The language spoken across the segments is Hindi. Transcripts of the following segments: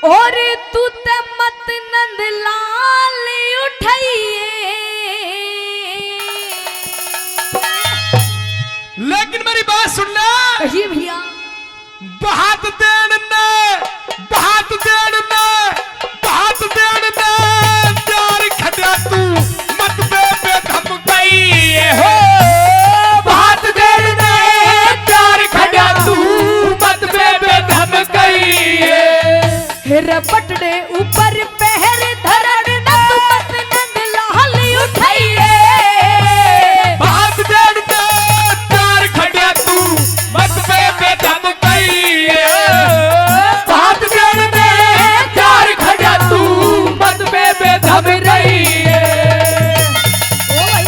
और तू ते मत नंद लाल उठाइए। लेकिन मेरी बात सुनना, कहिए भैया। बहात देन ने, बहात देन ने, बहात देन ने प्यार खड़ा तू मत बे धमकाई हो। बहात देन ने प्यार खड़ा तू मत बे धमकाई। हेरा पटड़े ऊपर पहर धरण न तू मत नंद लाल उठाइए। बहात देन ने प्यार खड़ा तू मत बे धमकाई। बहात देन ने प्यार खड़ा तू मत बे धमकाई। ओ भाई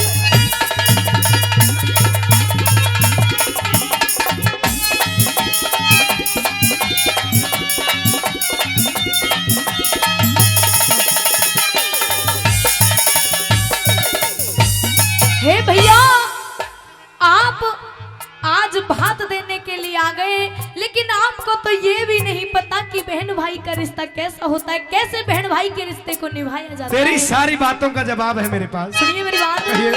हे भैया, आप आज भात देने के लिए आ गए, लेकिन आपको तो ये भी नहीं पता कि बहन भाई का रिश्ता कैसा होता है, कैसे बहन भाई के रिश्ते को निभाया जाता है। तेरी सारी बातों का जवाब है मेरे पास। सुनिए मेरी बात। कहिए।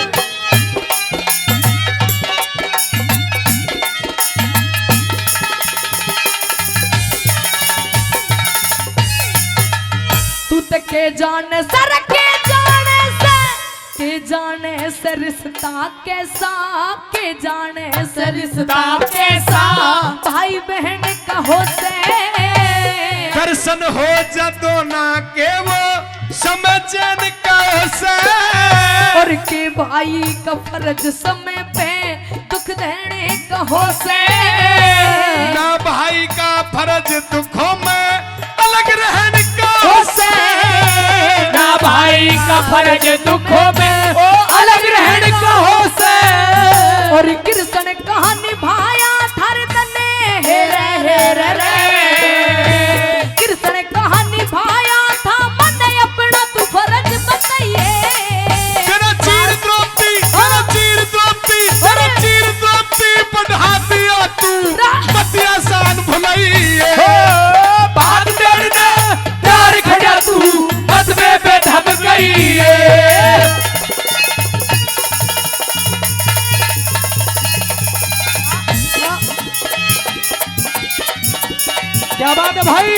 तू तक के जाने सर के जाने से, के जाने से रिश्ता कैसा, के जाने से रिश्ता कैसा, भाई बहन का हो से दर्शन हो जदो ना के वो समझन कैसे। और के भाई का फर्ज समय पे दुख देने का हो से। ना भाई का फर्ज दुखों में अलग रहने का हो से। ना भाई का फर्ज दुखों में ओ अलग रहने का हो से। और कृष्ण कहा निभाया थर तने हे रे कृष्ण कहा निभाया था मन अपना तू फर्ज बताइए। तेरा चीर द्रौपदी, तेरा चीर द्रौपदी, तेरा चीर द्रौपदी बढ़ा दिया तू मत आसान भुलाइए। बात देने प्यार खड़ा तू मत बे धमकाइए। क्या बात है भाई।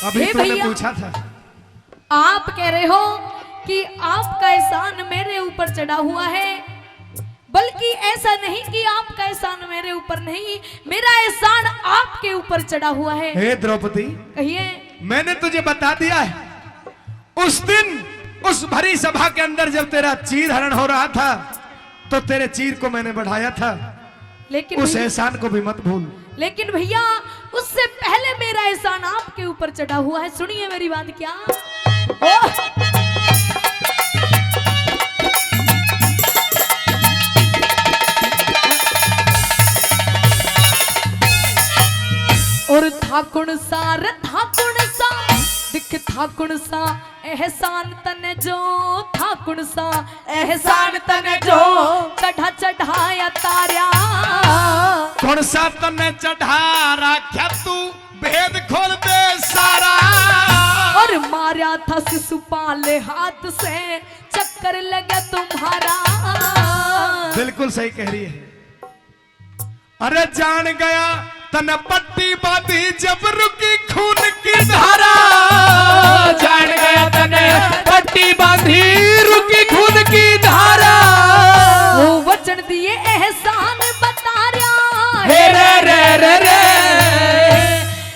अभी हे तूने भैया, पूछा था। आप कह रहे हो कि आपका एहसान मेरे ऊपर चढ़ा हुआ है, बल्कि ऐसा नहीं कि आपका एहसान मेरे ऊपर नहीं, मेरा एहसान आपके ऊपर चढ़ा हुआ है। हे द्रौपदी, कहिए। मैंने तुझे बता दिया है उस दिन उस भरी सभा के अंदर जब तेरा चीर हरण हो रहा था तो तेरे चीर को मैंने बढ़ाया था। लेकिन उस एहसान को भी मत भूल। लेकिन भैया, उससे पहले मेरा एहसान आपके ऊपर चढ़ा हुआ है। सुनिए मेरी बात। क्या और था कुण सा रे था कुण सा दिख था कुण सा एहसान तने जो, था कुण सा एहसान तने जो चढ़ा चढ़ाया तारा। कौन सा तने चढ़ा रखा तू भेद खोल दे सारा। और मारा था शिशुपाल हाथ से चक्कर लगा तुम्हारा। बिल्कुल सही कह रही है। अरे जान गया तन पट्टी बांधी जब रुकी खून की धारा। जान गया तने पट्टी बांधी रुकी खून की धारा। वो वचन दिए एहसान बता रहा हे रे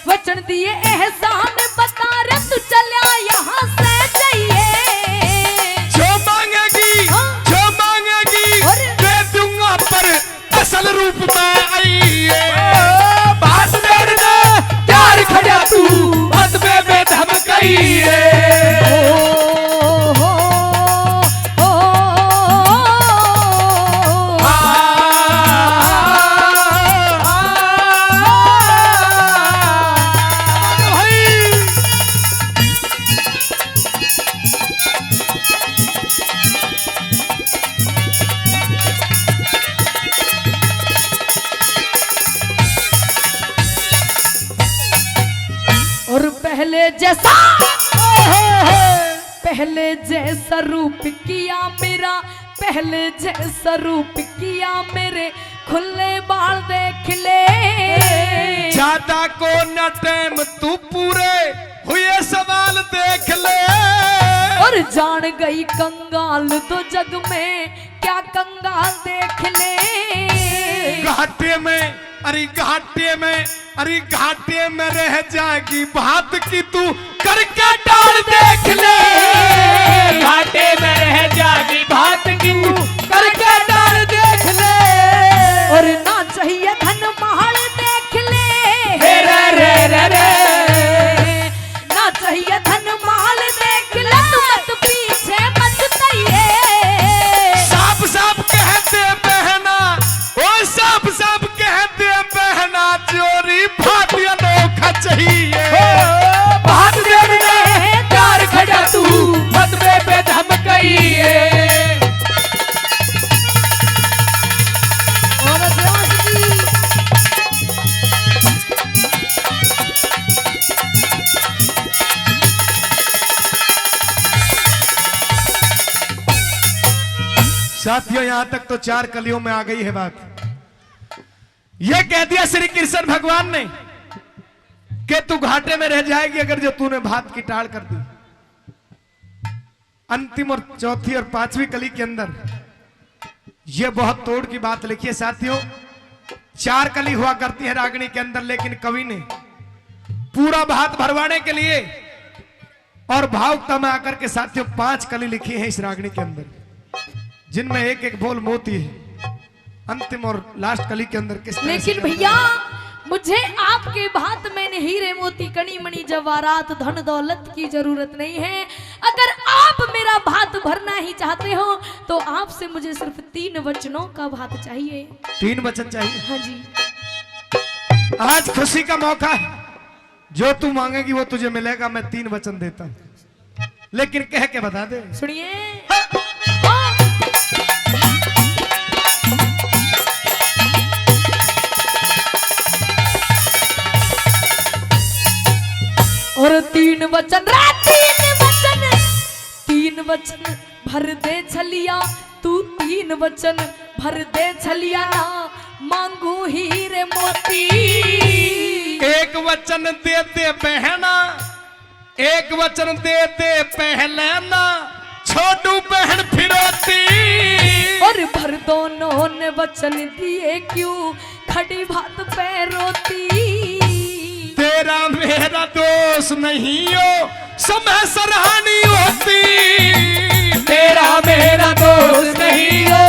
वचन दिए एहसान बता रहा तू चला यहाँ से जाइए। जो मांगेगी जो मांगेगी दे दूंगा पर असल रूप में आइए। बात देना प्यार खड़ा तू मत बे धमकाइए। पहले जैसा रूप किया मेरा, पहले जैसा रूप किया मेरे, खुले बाल देख ले। ज्यादा को न टाइम तू पूरे हुए सवाल देख ले। और जान गई कंगाल तो जग में क्या कंगाल देख ले। घाटे में अरे घाटे में अरे घाटे में रह जाएगी बात की तू करके डाल देख ले। घाटे में रह जाएगी बात की तू करके डाल देख ले। और ना चाहिए धन महल देख ले। रे रे रे रे ना चाहिए धन महल देख ले। तू मत पीछे मत तइए। साफ साफ कहते बहना, ओ साफ साफ कहते बहना, चोरी भात अनोखा चाहिए। बात देखने प्यार खड़ा तू मतबे पे धमकाइए। साथियों यहाँ तक तो 4 कलियों में आ गई है बात। यह कह दिया श्री कृष्ण भगवान ने कि तू घाटे में रह जाएगी अगर जो तूने भात की टाल कर दी। अंतिम और चौथी और 5वीं कली के अंदर यह बहुत तोड़ की बात लिखी है साथियों। 4 कली हुआ करती है रागनी के अंदर, लेकिन कवि ने पूरा भात भरवाने के लिए और भावुकता में आकर के साथियों 5 कली लिखी है इस रागनी के अंदर, जिनमें एक एक बोल मोती है। अंतिम और लास्ट कली के अंदर किस तरह लेकिन भैया मुझे आपके भात में हीरे मोती कणी मणि जवाहरात धन दौलत की जरूरत नहीं है। अगर आप मेरा भात भरना ही चाहते हो तो आपसे मुझे सिर्फ 3 वचनों का भात चाहिए। 3 वचन चाहिए। हाँ जी। आज खुशी का मौका है, जो तू मांगेगी वो तुझे मिलेगा। मैं 3 वचन देता हूं, लेकिन कह के बता दे। सुनिए। और 3 वचन रे 3 वचन भर दे छलिया तू, 3 वचन भर दे छलिया ना मांगू हीरे मोती। 1 वचन दे दे बहना, 1 वचन दे दे पहलना, छोटू बहन फिरोती। और भर दोनों ने वचन दिए क्यों खड़ी भात पे रोती। तेरा मेरा दोष नहीं हो समय सराहनी होती। तेरा मेरा दोस्त नहीं हो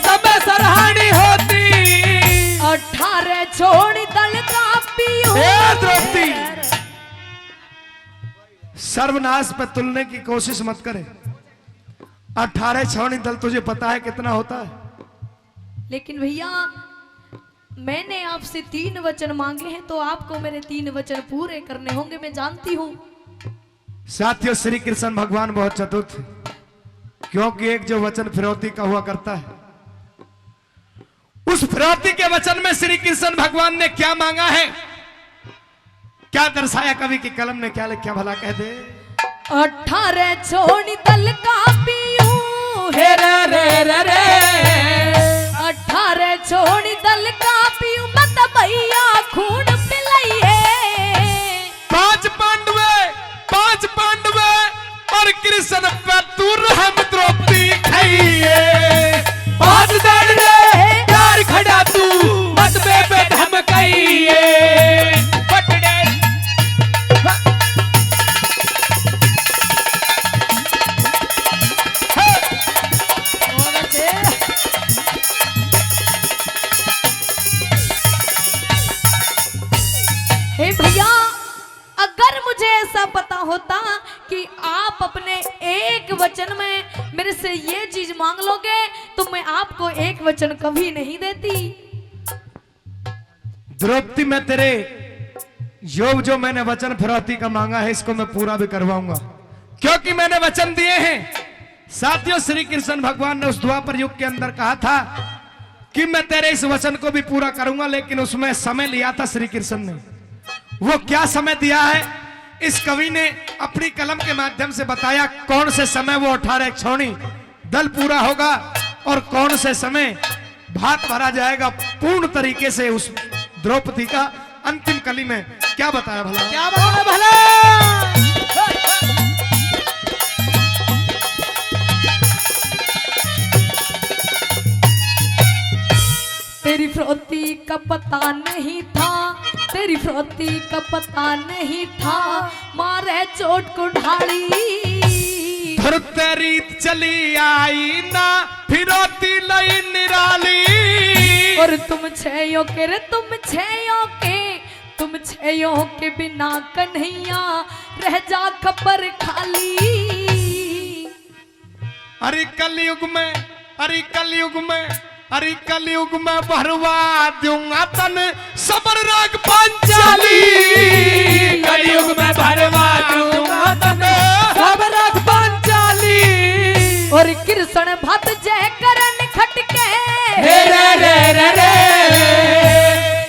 सब सराहनी होती। 18 छोड़ दल का पियो। द्रौपदी, सर्वनाश पे तुलने की कोशिश मत करे। 18 छावनी दल तुझे पता है कितना होता है? लेकिन भैया मैंने आपसे 3 वचन मांगे हैं तो आपको मेरे 3 वचन पूरे करने होंगे, मैं जानती हूँ। साथियों श्री कृष्ण भगवान बहुत चतुर थे, क्योंकि एक जो वचन फिरौती का हुआ करता है, उस फिरौती के वचन में श्री कृष्ण भगवान ने क्या मांगा है, क्या दर्शाया कवि की कलम ने, क्या लिखा भला कह दे। 18 छोड़ दल का पियूं हे रे रे रे रे। 18 छोड़ दल का पियूं मत भैया खून पिलाइए। 5 पांडवे और कृष्ण पे तू रहम द्रौपदी खाइए। 5 दड़ रे प्यार खड़ा तू मत पे धमकाइए। हे भैया अगर मुझे ऐसा पता होता कि आप अपने एक वचन में मेरे से ये चीज मांग लोगे तो मैं आपको एक वचन कभी नहीं देती। द्रौपदी मैं तेरे जो मैंने वचन फिरौती का मांगा है इसको मैं पूरा भी करवाऊंगा, क्योंकि मैंने वचन दिए हैं। साथियों श्री कृष्ण भगवान ने उस द्वापर युग के अंदर कहा था कि मैं तेरे इस वचन को भी पूरा करूंगा, लेकिन उसमें समय लिया था श्री कृष्ण ने। वो क्या समय दिया है इस कवि ने अपनी कलम के माध्यम से बताया कौन से समय वो 18 क्षौणी दल पूरा होगा और कौन से समय भात भरा जाएगा पूर्ण तरीके से उस द्रौपदी का। अंतिम कली में क्या बताया भला? क्या बताया भला? तेरी फ्रोती का पता नहीं था, तेरी फ्रोती का पता नहीं था, मारे चोट कुल्हाड़ी। फिर तेरी चली आई ना फिरोती लई निराली। और तुम छेयों के रे तुम छेयों के, तुम छेयों के बिना कन्हैया रह जा खबर खाली। अरे कलयुग में, अरे कलयुग में, अरे कलयुग में भरवा दूंगा तन सबर राग पांचाली। कलयुग में भरवा दूंगा तन सबर राग पांचाली। और कृष्ण भत जय करन खटके, रे रे रे रे रे।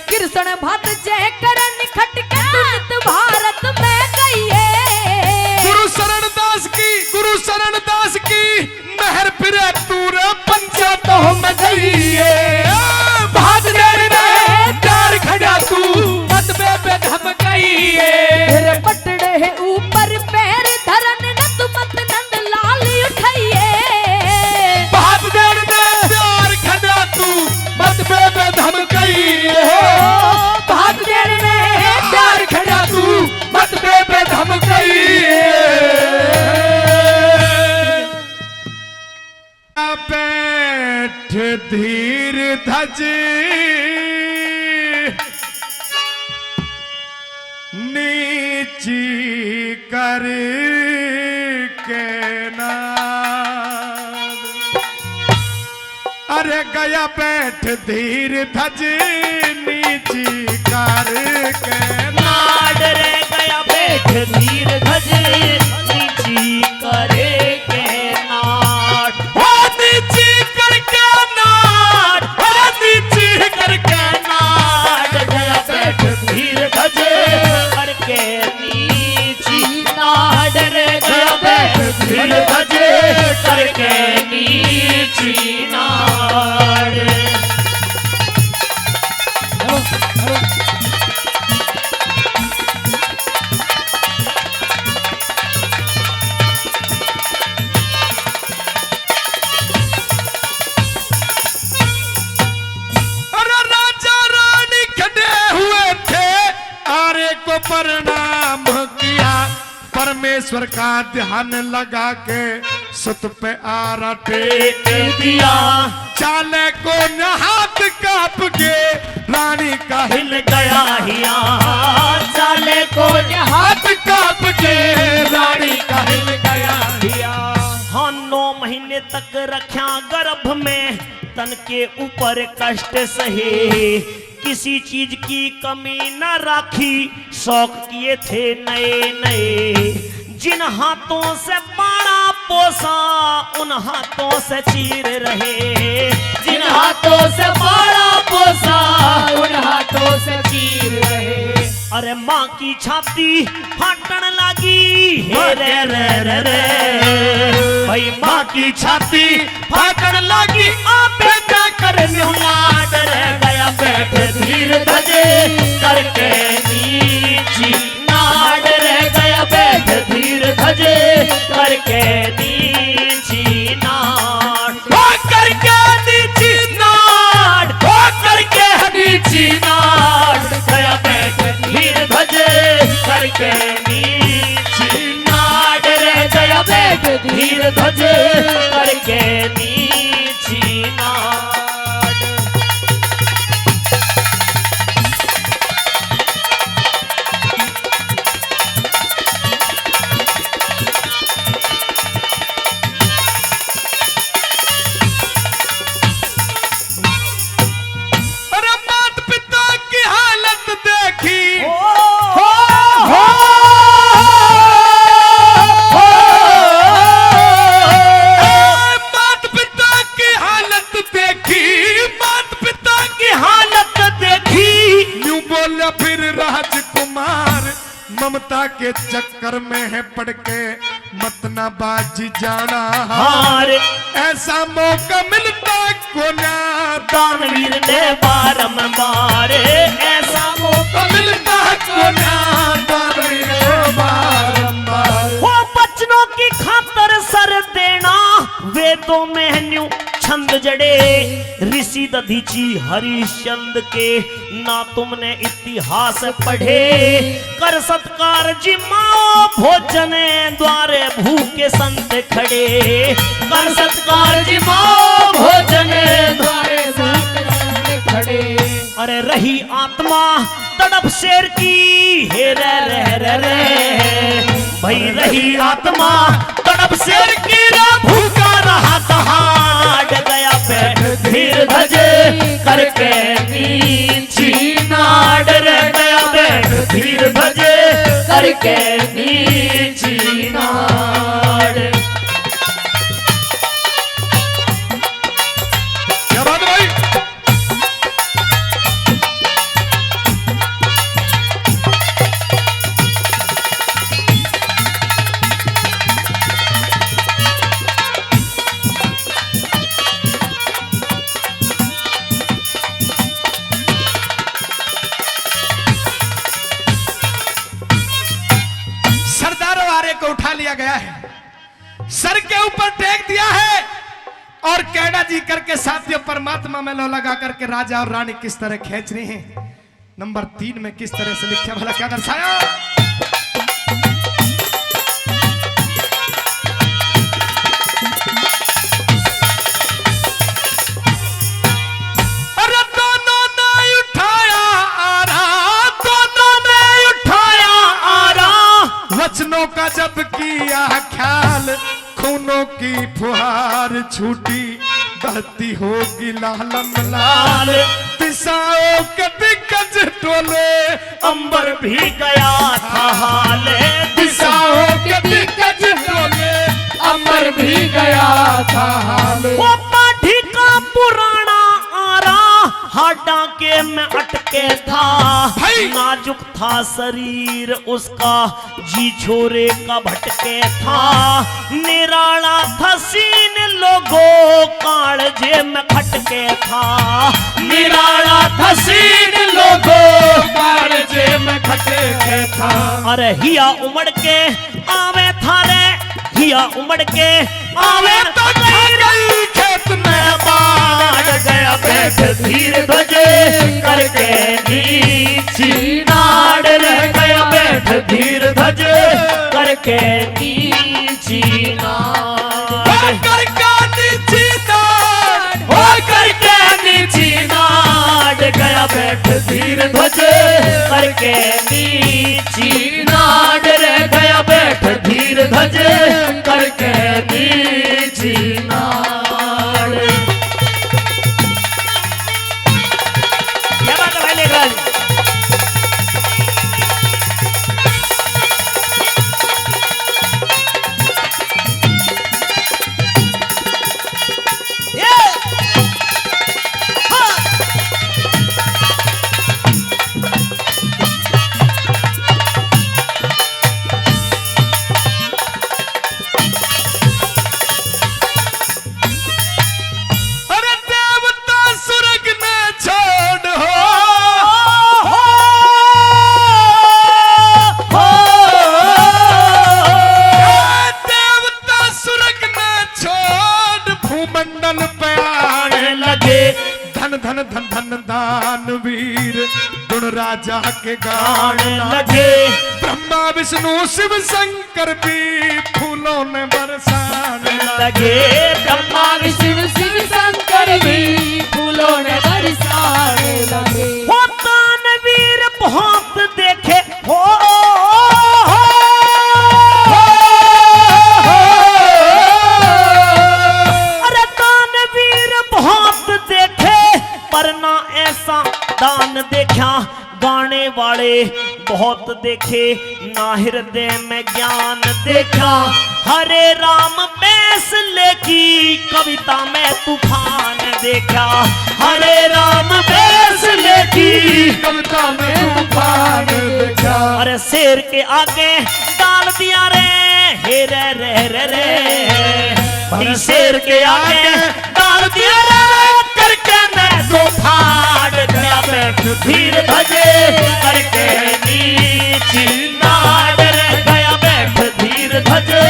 कृष्ण भत जय करन खटके, तुनित भारत में गईए। गुरु शरण दास की, गुरु शरण दास की मेहर फिरे तूरे पंचायतों में गईए। भाग देर में प्यार खड़ा तू मत पे धम गईए। तेरे पटड़े है ऊपर पैर धरन नत मत नंद लाल उठाइए। भाग देर में प्यार खड़ा तू मत पे धम गईए। भाग देर में प्यार खड़ा तू मत पे धम गईए। बैठ धीर धज नीची कर के नाद। अरे गया बैठ धीर धज नीची कर के नाड रे गया बैठ धीर धज नीची करे के नाट। ओ नीची करके नाद, ओ नीची करके नाद। गया बैठ धीर धज करके नीची नाड रे गया बैठ धीर धज करके नीची नाड। अरे राजा रानी खड़े हुए थे, आरे को प्रणाम किया। परमेश्वर का ध्यान लगा के सुत पे आरा टेक दिया। चाले को न हाथ कांप के रानी का हिल गया हिया चाले को हाथ कांप के रानी का हिल गया हिया। हाँ 9 महीने तक रखा गर्भ में तन के ऊपर कष्ट सहे। किसी चीज की कमी न राखी शौक किए थे नए नए। जिन हाथों से पाना पोसा उन हाथों से चीर रहे। जिन हाथों से पाना पोसा उन हाथों से चीर रहे। अरे माँ की छाती फाटन लगी हे रे रे रे रे। भाई माँ की छाती फाटन लगी आपे क्या करे लाड रह गया बैठ धीर धजे करके नीची नाड रह गया बैठ धीर धजे करके नीची नाड। हो करके नीची नाड, हो करके नीची नाड गया बैठ धीर धजे करके नीची नाड रह गया बैठ धीर धजे करके नीची नाड। अरे माता पिता की हालत देखी, माता पिता की हालत देखी। के चक्कर में है पड़ के मत ना बाजी जाना हार ऐसा मौका मिलता को ना दानवीर ने बारंबार ऐसा मौका मिलता को ना दानवीर ने बारंबार। हो बचनों की खातर सर देना वेदों में न्यू छंद जड़े ऋषि दधीची हरिश्चंद्र के ना तुमने इतिहास पढ़े कर सत्कार जिमाओ भोजन द्वारे भूखे संत खड़े कर सत्कार जिमाओ भोजन द्वारे संत खड़े। अरे रही आत्मा तड़प शेर की हे रे भाई रही आत्मा तड़प शेर की भूखा रहा दहाड़ गया बैठ धीर धजे करके नीची नाड़ रह गया बैठ धीर धजे करके नीची नाड़। क्या बात है भाई? को उठा लिया गया है, सर के ऊपर टेक दिया है और कैडा जी करके साथियों परमात्मा में लो लगा करके राजा और रानी किस तरह खींच रहे हैं। नंबर 3 में किस तरह से लिखा भला क्या दर्शाया? अरे दोनों ने उठाया आरा, दोनों ने उठाया आरा, वचनों का जब किया ख्याल खूनों की फुहार छूटी बहती होगी लालम लाल दिशाओं के दिग्गज टोले अंबर भी गया था हाल दिशाओं के दिग्गज टोले अंबर भी गया था हाल। वो पाठी का पुराना आरा हाडा के में अटके था भाई। नाजुक था शरीर उसका जी छोरे का भटके था निराला था सीन लोगों कालजे में खटके था निराला था सीन लोगों कालजे में खटके था। अरे हिया उमड़ के आवे थारे हिया उमड़ के आवे तो गई खेत में बाढ़ गया बैठ धीर ध्वजे करके नीची नाड़ रह गया बैठ धीर ध्वजे करके नीची नाड़ करके नीची नाड़ हो करके नीची नाड़ गया बैठ धीर ध्वजे करके नीची नाड़ रह गया बैठ धीर ध्वजे करके नीची नाड़। क्या बात है भाई लेखराज? अरे देवता स्वर्ग में छोड़ हो देवता स्वर्ग में छोड़ भूमंडल पे आने लगे धन धन धन धन दानवीर गुण राजा के गान गान लगे ब्रह्मा विष्णु शिव शंकर भी फूलों ने बरसाने लगे ब्रह्मा विष्णु शिव शंकर भी फूलों ने बरसाने लगे। हो दानवीर बहुत देखे हो अरे दानवीर बहुत देखे पर ना ऐसा दान देखा गाने वाले बहुत देखे ना हृदय में ज्ञान देखा हरे राम फैसले की कविता में तूफान देखा, हरे राम फैसले की कविता में तूफान देखा। अरे शेर के आगे डाल दिया रे हे रे रे रे रे, शेर के आगे डाल दिया रे करके मैं तो फाड़ दिया बैठ धीर भजे करके नीची नाड़ रे गया बैठ धीर भजे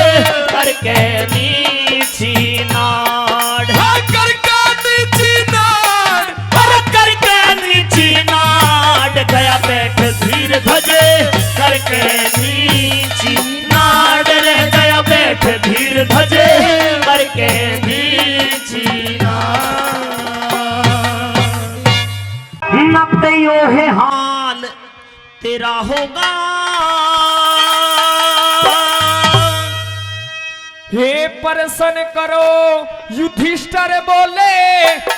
करके नीची नाड़ करके नीची नाड़, करके नीची नाड़ गया बैठ धीर भजे करके नीची नाड़ रह गया बैठ धीर भजे करके नीची नाड़। न तो यो है हाल तेरा होगा, हे प्रश्न करो युधिष्ठिर बोले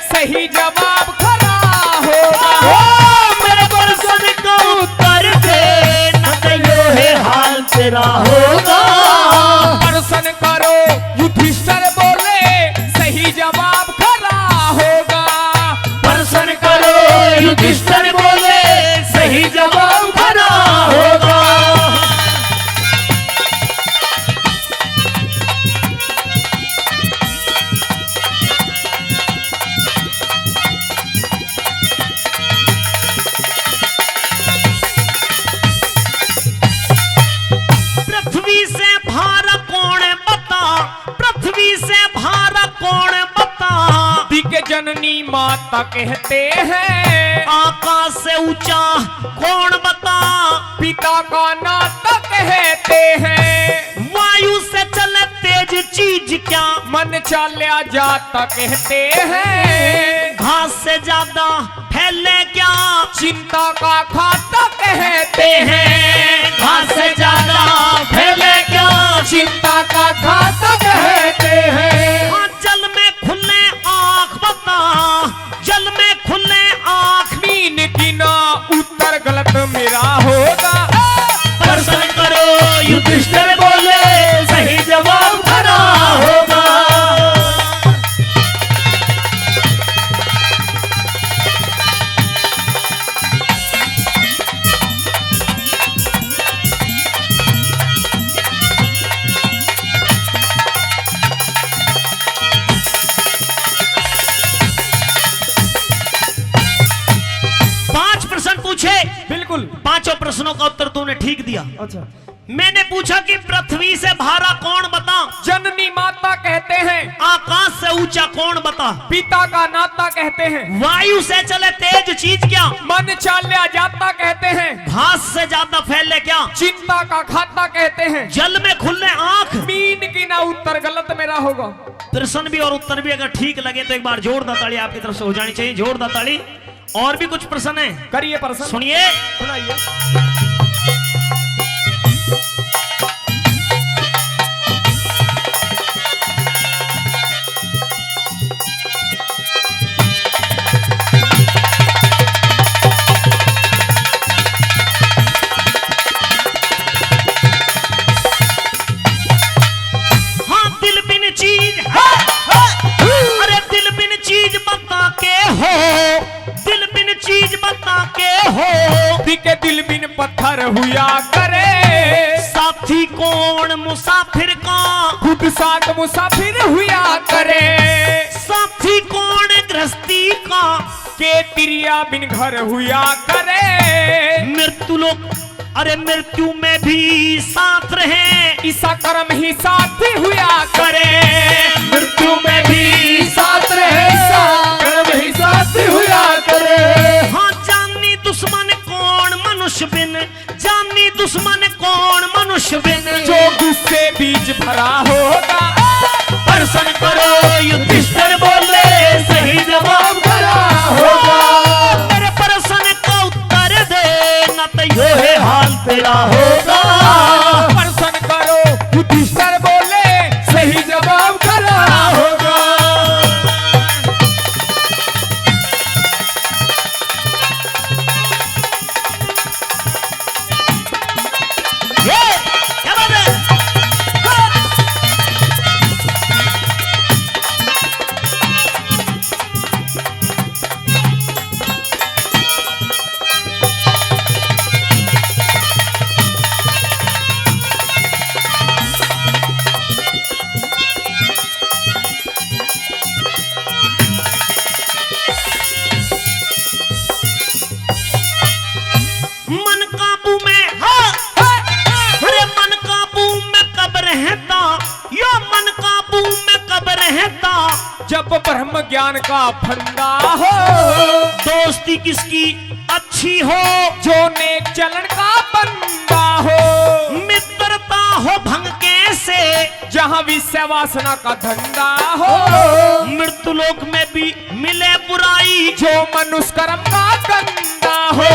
सही जवाब खरा होगा। मेरे प्रश्न का उत्तर दे न तो यो है हाल तेरा होगा। प्रश्न करो युधिष्ठिर बोले सही जवाब खरा होगा। प्रश्न करो युधिष्ठिर बोले सही जवाब खरा होगा। पृथ्वी से भारा कौन बता, पृथ्वी से भारा कौन बता, दिक जननी माता कहते हैं। आकाश से ऊंचा कौन बता, पिता का नाता कहते हैं। वायु से चले तेज चीज क्या, मन चाल्या जाता कहते हैं। घास से ज्यादा फैले क्या, चिंता का खाता कहते हैं। घास से ज्यादा फैले क्या, चिंता का खाता कहते हैं। हाँ, जल में खुले आंख बता, जल में खुले आंख, मीन गिना उत्तर गलत मेरा होगा। प्रश्न करो युधिष्ठिर बोले सही जवाब खरा होगा। 5 प्रश्न पूछे, बिल्कुल। पांचों प्रश्नों का उत्तर तूने ठीक दिया। अच्छा। मैंने पूछा कि पृथ्वी से भारा कौन बता, जननी माता कहते हैं। आकाश से ऊंचा कौन बता, पिता का नाता कहते हैं। वायु से चले तेज चीज क्या, मन चाल्या जाता कहते हैं। घास से ज्यादा फैले क्या, चिंता का खाता कहते हैं। जल में खुले आंख। मीन गिना उत्तर गलत मेरा होगा। प्रश्न भी और उत्तर भी अगर ठीक लगे तो एक बार जोरदार ताली आपकी तरफ से हो जानी चाहिए, जोरदार ताली। और भी कुछ प्रश्न है, करिए प्रश्न। सुनिए। सुनाइए। हाँ, दिल बिन चीज, अरे दिल बिन चीज बता के हो, दिल बिन चीज बता के हो, के दिल बिन पत्थर हुआ करे। साथी कौन मुसाफिर का, खुद साथ मुसाफिर हुआ करे। साथी कौन गृहस्थी का, के तिरिया बिन घर हुआ करे। मृत्यु लोग, अरे मृत्यु में भी साथ रहे, ईसा कर्म ही साथ हुआ करे। मृत्यु में भी साथ रहे, कर्म ही साथ हुआ करे। हाँ, जानी दुश्मन कौन मनुष्य बिन, जानी दुश्मन कौन मनुष्य बिन, जो गुस्से बीज भरा होगा। प्रश्न करो युधिष्ठिर बोले सही जवाब खरा होगा। मेरे प्रश्न का उत्तर दे न तो यो है हाल तेरा होगा। प्रश्न करो युधिष्ठिर बोले सही जवाब खरा होगा। ये क्या बात है? जब ब्रह्म ज्ञान का फंदा हो, दोस्ती किसकी अच्छी हो, जो नेक चलन का बंदा हो, मित्रता हो भंग के से, जहाँ विषय वासना का धंधा हो, मृत्यु लोक में भी मिले बुराई, जो मनुष्य कर्म का गंदा हो,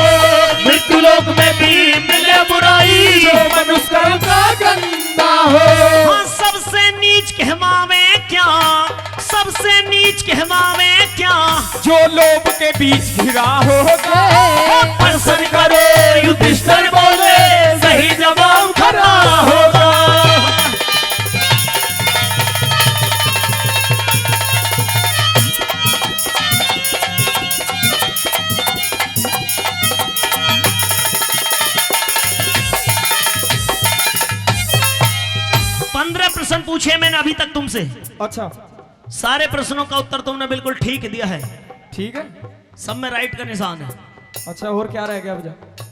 मृत्यु लोक में भी मिले बुराई, जो मनुष्य कर्म का गंदा हो। हाँ, सबसे नीच कहवावे क्या, सबसे नीच कहवावे क्या, जो लोभ के बीच घिरा होगा, प्रसन्न करो युधिष्ठिर बोले, सही जवाब खरा होगा। प्रश्न पूछे मैंने अभी तक तुमसे, अच्छा सारे प्रश्नों का उत्तर तुमने बिल्कुल ठीक दिया है, ठीक है, सब में राइट का निशान है। अच्छा और क्या रह गया?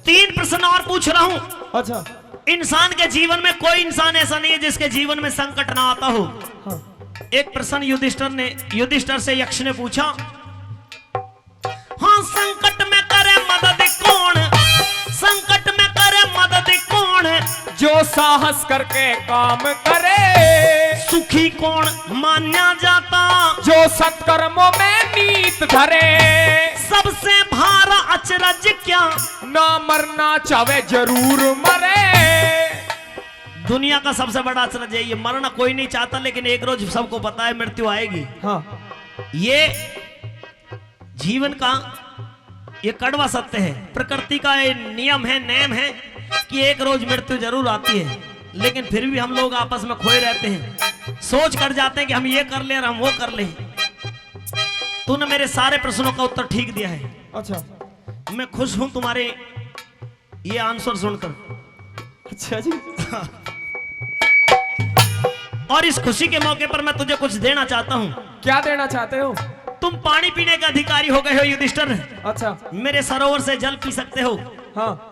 3 प्रश्न और पूछ रहा हूं। अच्छा इंसान के जीवन में कोई इंसान ऐसा नहीं है जिसके जीवन में संकट ना आता हो। हाँ। एक प्रश्न युधिष्ठिर से यक्ष ने पूछा, हाँ संकट में करे मदद कौन, संकट में करे मदद कौन, जो साहस करके काम करे, सुखी कौन माना जाता, जो सत्कर्मों में नीत धरे, सबसे भारा अचरज क्या, ना मरना चाहे जरूर मरे। दुनिया का सबसे बड़ा अचरज है ये, मरना कोई नहीं चाहता लेकिन एक रोज सबको पता है मृत्यु आएगी। हाँ। ये जीवन का ये कड़वा सत्य है, प्रकृति का ये नियम है, नेम है कि एक रोज मृत्यु जरूर आती है, लेकिन फिर भी हम लोग आपस में खोए रहते हैं, सोच कर जाते हैं कि हम ये कर ले और हम वो कर ले। तूने मेरे सारे प्रश्नों का उत्तर ठीक दिया है। अच्छा मैं खुश हूं तुम्हारे ये आंसर सुनकर। अच्छा जी। और इस खुशी के मौके पर मैं तुझे कुछ देना चाहता हूं। क्या देना चाहते हो? तुम पानी पीने के अधिकारी हो गए हो युधिष्ठिर। अच्छा। मेरे सरोवर से जल पी सकते हो। हाँ।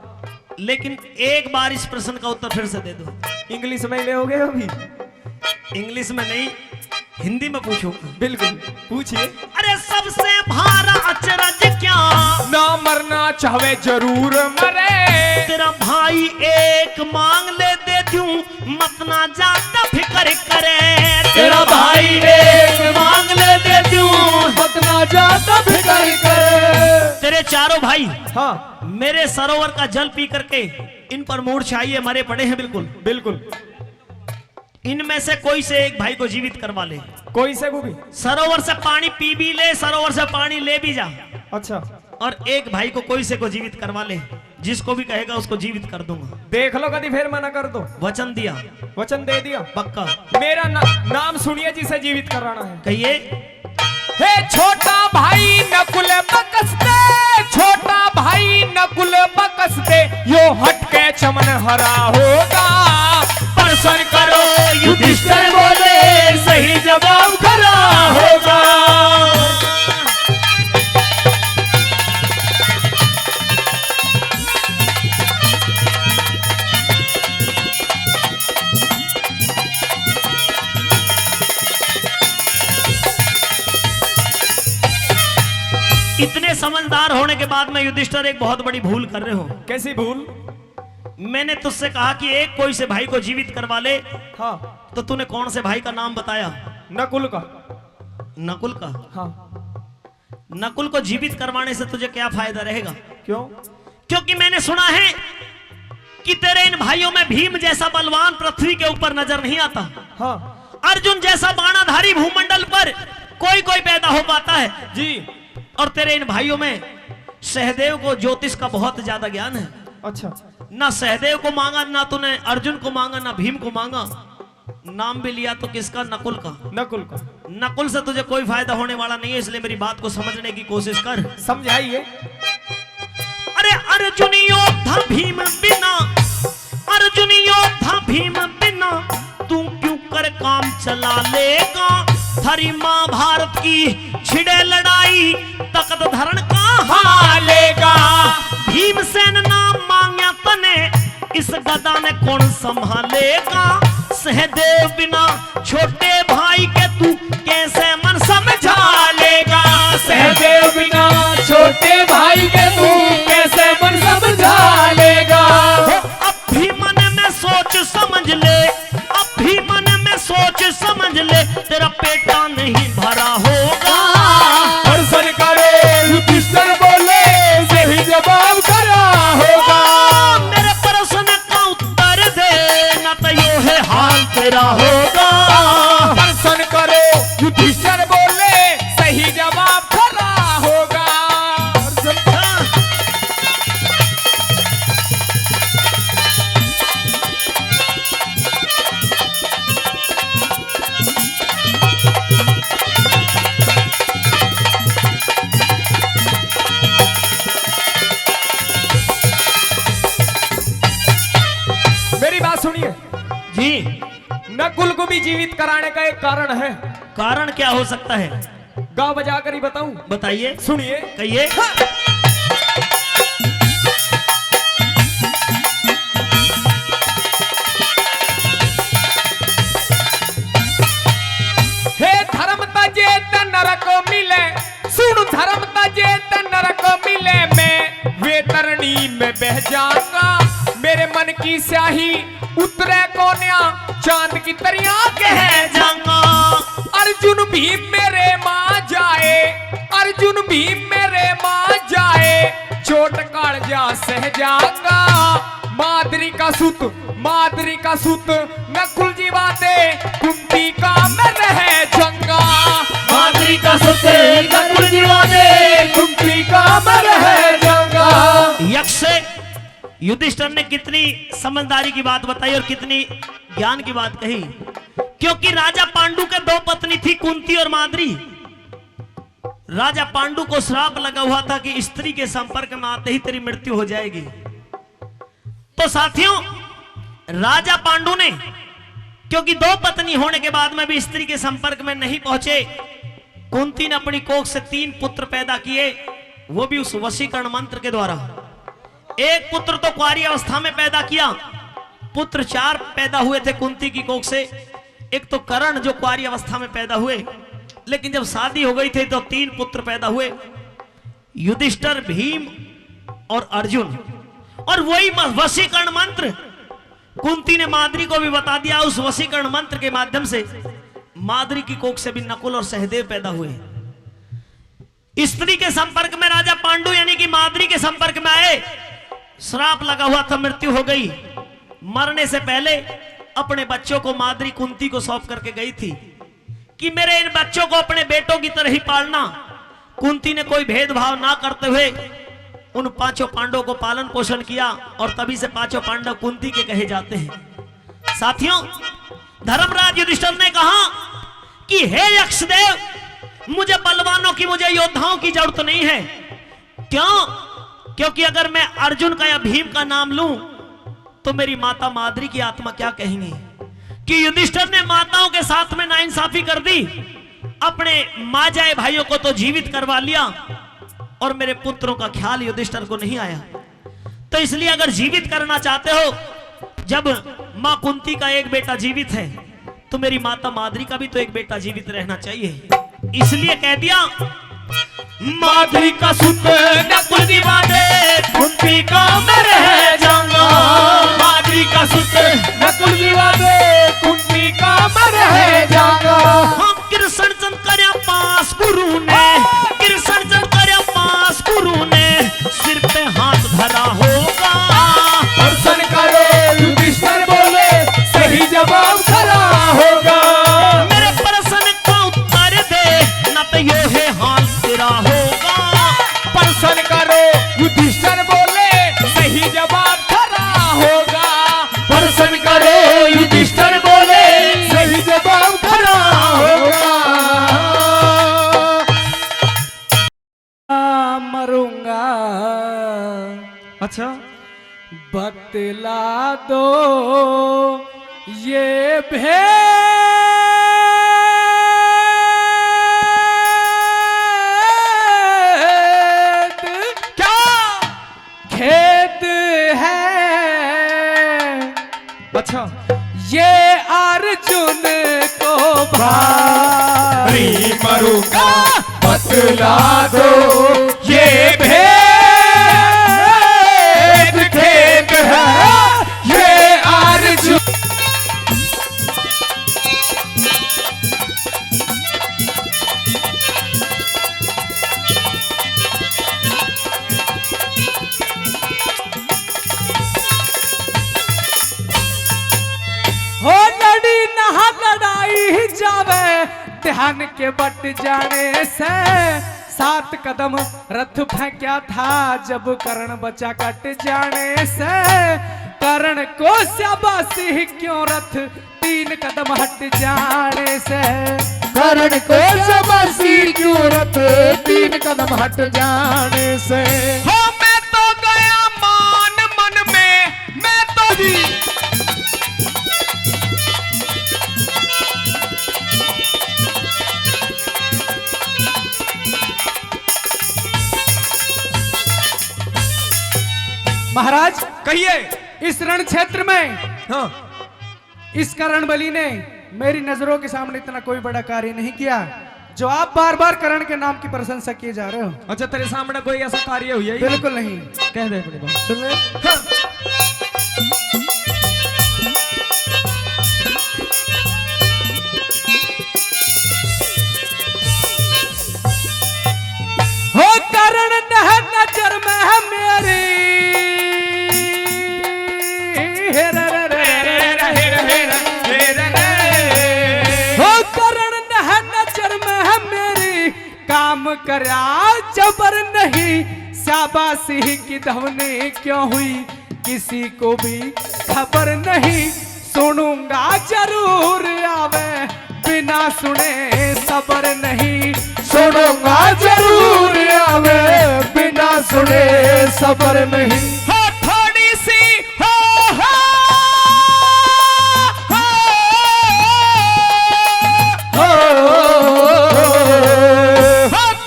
लेकिन एक बार इस प्रश्न का उत्तर फिर से दे दो। इंग्लिश में ले होगे अभी? इंग्लिश में नहीं, हिंदी में पूछो। बिल्कुल पूछिए। अरे सबसे भारा अचरज क्या, ना मरना चाहे जरूर मरे, तेरा भाई एक मांग ले दे दूं, मत ना ज्यादा फिक्र करे, तेरा भाई एक मांग ले दे दूं, मत ना ज्यादा फिक्र करे। तेरे चारों भाई हाँ। मेरे सरोवर का जल पी करके इन पर मूर्छा आइए मरे पड़े हैं। बिल्कुल बिल्कुल। इनमें से कोई से एक भाई को जीवित करवा ले। कोई से को भी? सरोवर से पानी पी भी ले, सरोवर से पानी ले भी जा। अच्छा। और एक भाई को कोई से को जीवित करवा ले, जिसको भी कहेगा उसको जीवित कर दूंगा। देख लो कभी फिर मना कर दो। वचन दिया। वचन दे दिया पक्का। मेरा नाम सुनिए जिसे जीवित कराना है। कहिए। हे छोटा भाई नकुल बकस दे, छोटा भाई नकुल बकस दे, यो हटके चमन हरा होगा, प्रसन्न करो युधिष्ठिर बोले, सही जवाब खरा होगा। इतने समझदार होने के बाद में युधिष्ठिर एक बहुत बड़ी भूल कर रहे हो। कैसी भूल? मैंने तुझसे कहा कि एक कोई से भाई को जीवित करवा ले। हाँ। तो तूने कौन से भाई का नाम बताया? नकुल का। नकुल का? हाँ। नकुल को जीवित करवाने से तुझे क्या फायदा रहेगा? क्यों? क्योंकि मैंने सुना है कि तेरे इन भाइयों में भीम जैसा बलवान पृथ्वी के ऊपर नजर नहीं आता। हाँ। अर्जुन जैसा बाणाधारी भूमंडल पर कोई कोई पैदा हो पाता है जी। और तेरे इन भाइयों में सहदेव को ज्योतिष का बहुत ज्यादा ज्ञान है। अच्छा। ना सहदेव को मांगा, ना तूने अर्जुन को मांगा, ना भीम को मांगा, नाम भी लिया तो किसका? नकुल का। नकुल का। नकुल से तुझे कोई फायदा होने वाला नहीं है, इसलिए मेरी बात को समझने की कोशिश कर। समझाइए। अरे अर्जुन योद्धा भीम बिना, अर्जुन योद्धा भीम बिना, तू क्यों कर काम चला लेगा? थारी महाभारत की छिड़े लड़ाई, तख्त धरण कहाँ लेगा? भीमसेन नाम मांगा तने, इस गदा ने कौन संभालेगा? सहदेव बिना छोटे भाई के तू कैसे मन समझ नहीं भरा होगा। दर्शन करे युधिष्ठिर बोले सही जवाब खरा होगा। मेरे प्रश्न का उत्तर दे न तो यो है हाल तेरा होगा। दर्शन करो युधिष्ठिर बोले सही जवाब खरा होगा। मेरी बात सुनिए जी, नकुल को भी जीवित कराने का एक कारण है। कारण क्या हो सकता है? गाँव बजा कर ही बताऊं? बताइए, सुनिए। कहिए। हे धर्म तजे त नरक मिले, सुन धर्म तजे त नरक मिले, मैं वेतरणी में बह जाऊंगा। मेरे मन की स्याही उतरे कोन्या चांद की तरिया कह जाऊंगा। अर्जुन भी मेरे मां जाए, अर्जुन भी मेरे मां जाए, चोट कालजा सह जाऊंगा। माद्री का सुत, माद्री का सुत, नकुल जी बाते कुंती का मैं रह जंगा। माद्री का सुत नकुल जी बाते कुंती का मैं रह जंगा। यक्ष युधिष्ठिर ने कितनी समझदारी की बात बताई और कितनी ज्ञान की बात कही, क्योंकि राजा पांडु के दो पत्नी थी, कुंती और माद्री। राजा पांडु को श्राप लगा हुआ था कि स्त्री के संपर्क में आते ही तेरी मृत्यु हो जाएगी। तो साथियों, राजा पांडु ने क्योंकि दो पत्नी होने के बाद में भी स्त्री के संपर्क में नहीं पहुंचे, कुंती ने अपनी कोख से 3 पुत्र पैदा किए, वो भी उस वशीकरण मंत्र के द्वारा। एक पुत्र तो कुंवारी अवस्था में पैदा किया, पुत्र 4 पैदा हुए थे कुंती की कोख से। एक तो कर्ण जो कुंवारी अवस्था में पैदा हुए, लेकिन जब शादी हो गई थी तो 3 पुत्र पैदा हुए, युधिष्ठिर, भीम और अर्जुन। और वही वशीकरण मंत्र कुंती ने माद्री को भी बता दिया। उस वशीकरण मंत्र के माध्यम से माद्री की कोख से भी नकुल और सहदेव पैदा हुए। स्त्री के संपर्क में राजा पांडु यानी कि माद्री के संपर्क में आए, श्राप लगा हुआ था, मृत्यु हो गई। मरने से पहले अपने बच्चों को माद्री कुंती को सौंप करके गई थी कि मेरे इन बच्चों को अपने बेटों की तरह ही पालना। कुंती ने कोई भेदभाव ना करते हुए उन 5 पांडवों को पालन पोषण किया और तभी से 5 पांडव कुंती के कहे जाते हैं। साथियों, धर्मराज युधिष्ठिर ने कहा कि हे यक्षदेव, मुझे बलवानों की, मुझे योद्धाओं की जरूरत नहीं है। क्यों? क्योंकि अगर मैं अर्जुन का या भीम का नाम लूं तो मेरी माता माद्री की आत्मा क्या कहेंगी कि युधिष्ठिर ने माताओं के साथ में नाइंसाफी कर दी, अपने मां जाए भाइयों को तो जीवित करवा लिया और मेरे पुत्रों का ख्याल युधिष्ठिर को नहीं आया। तो इसलिए अगर जीवित करना चाहते हो, जब मां कुंती का एक बेटा जीवित है तो मेरी माता माद्री का भी तो एक बेटा जीवित रहना चाहिए। इसलिए कह दिया माद्री का सुत नकुल जी बाते कुंती का मैं रह जाऊंगा। माद्री का सुत नकुल जी बाते कुंती का मैं रह जाऊंगा। हम कृष्ण चंद करया पास गुरु ने, कृष्ण चंद करया पास गुरु ने सिर पे हाथ धरा होगा। दर्शन करो युधिष्ठिर बोले सही जवाब खरा होगा। मेरे प्रश्न का उत्तर दे न तो ये है हाल तेरा होगा। दर्शन करो युधिष्ठिर बोले सही जवाब खरा होगा। दर्शन करो युधिष्ठिर बोले सही जवाब खरा होगा। मरूंगा, अच्छा, बतला दो ये भेद क्या खेद है। अच्छा, ये अर्जुन को भारी मरूंगा, बतला दो ये भेद खेद है। ये अर्जुन ध्यान के बट जाने से 7 कदम रथ फेंका था जब कर्ण बचा कट जाने से। कर्ण को शाबाशी क्यों रथ 3 कदम हट जाने से। कर्ण को शाबाशी क्यों रथ 3 कदम हट जाने से। हो मैं तो गया मान मन में, मैं तो जी महाराज कहिए। इस रण क्षेत्र में हाँ इस कर्ण बलि ने मेरी नजरों के सामने इतना कोई बड़ा कार्य नहीं किया जो आप बार बार कर्ण के नाम की प्रशंसा किए जा रहे हो। अच्छा, तेरे सामने कोई ऐसा कार्य हुआ है? बिल्कुल नहीं। कह दे अपनी बात। सुन ले। हो कर्ण नजर में है मेरी, हो कर्ण नजर में है मेरी, काम करा जबर नहीं, शाबाशी की धवनी क्यों हुई किसी को भी खबर नहीं। सुनूंगा जरूर आवे बिना सुने सबर नहीं, सुनूंगा जरूर आवे बिना सुने सबर नहीं। हो थोड़ी सी हो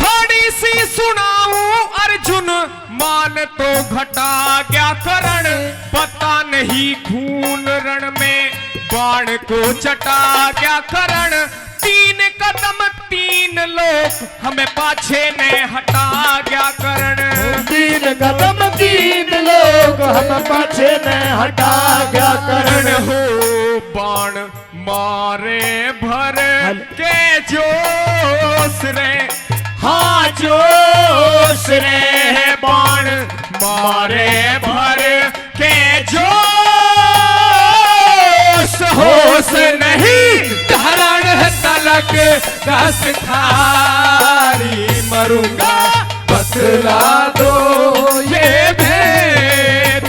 थोड़ी सी सुनाऊं अर्जुन, मान तो घटा क्या करण, पता नहीं खून रण में बाण को चटा क्या करण। 3 कदम 3 लोग हमें पाछे ने हटा गया करण। 3 कदम 3 लोग हम पाछे ने हटा गया करण। हो बाण मारे भर के जोश रे, हाँ जोश रे, बाण मारे भर के जोश, होश नहीं धरण तलक दस थारी, मरूंगा बतला दो ये भेद।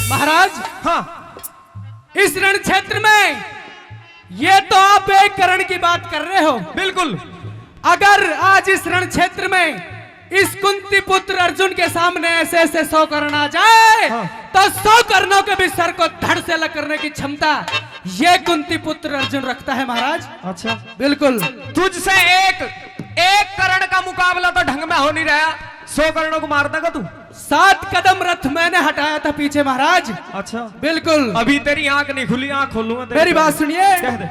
महाराज हाँ इस रण क्षेत्र में ये तो आप एक करण की बात कर रहे हो। बिल्कुल। अगर आज इस रण क्षेत्र में इस कुंती पुत्र अर्जुन के सामने ऐसे ऐसे 100 कर्ण आ जाए तो 100 कर्णों के भी सर को धड़ से अलग करने की क्षमता ये कुंती पुत्र अर्जुन रखता है महाराज। अच्छा, बिल्कुल। तुझसे एक कर्ण का मुकाबला तो ढंग में हो नहीं रहा। 100 करणों को मार देगा तू? 7 कदम रथ मैंने हटाया था पीछे महाराज। अच्छा, बिल्कुल। अभी तेरी आंख नहीं खुली, आंख खोलूंगा। मेरी बात सुनिए। कह दे।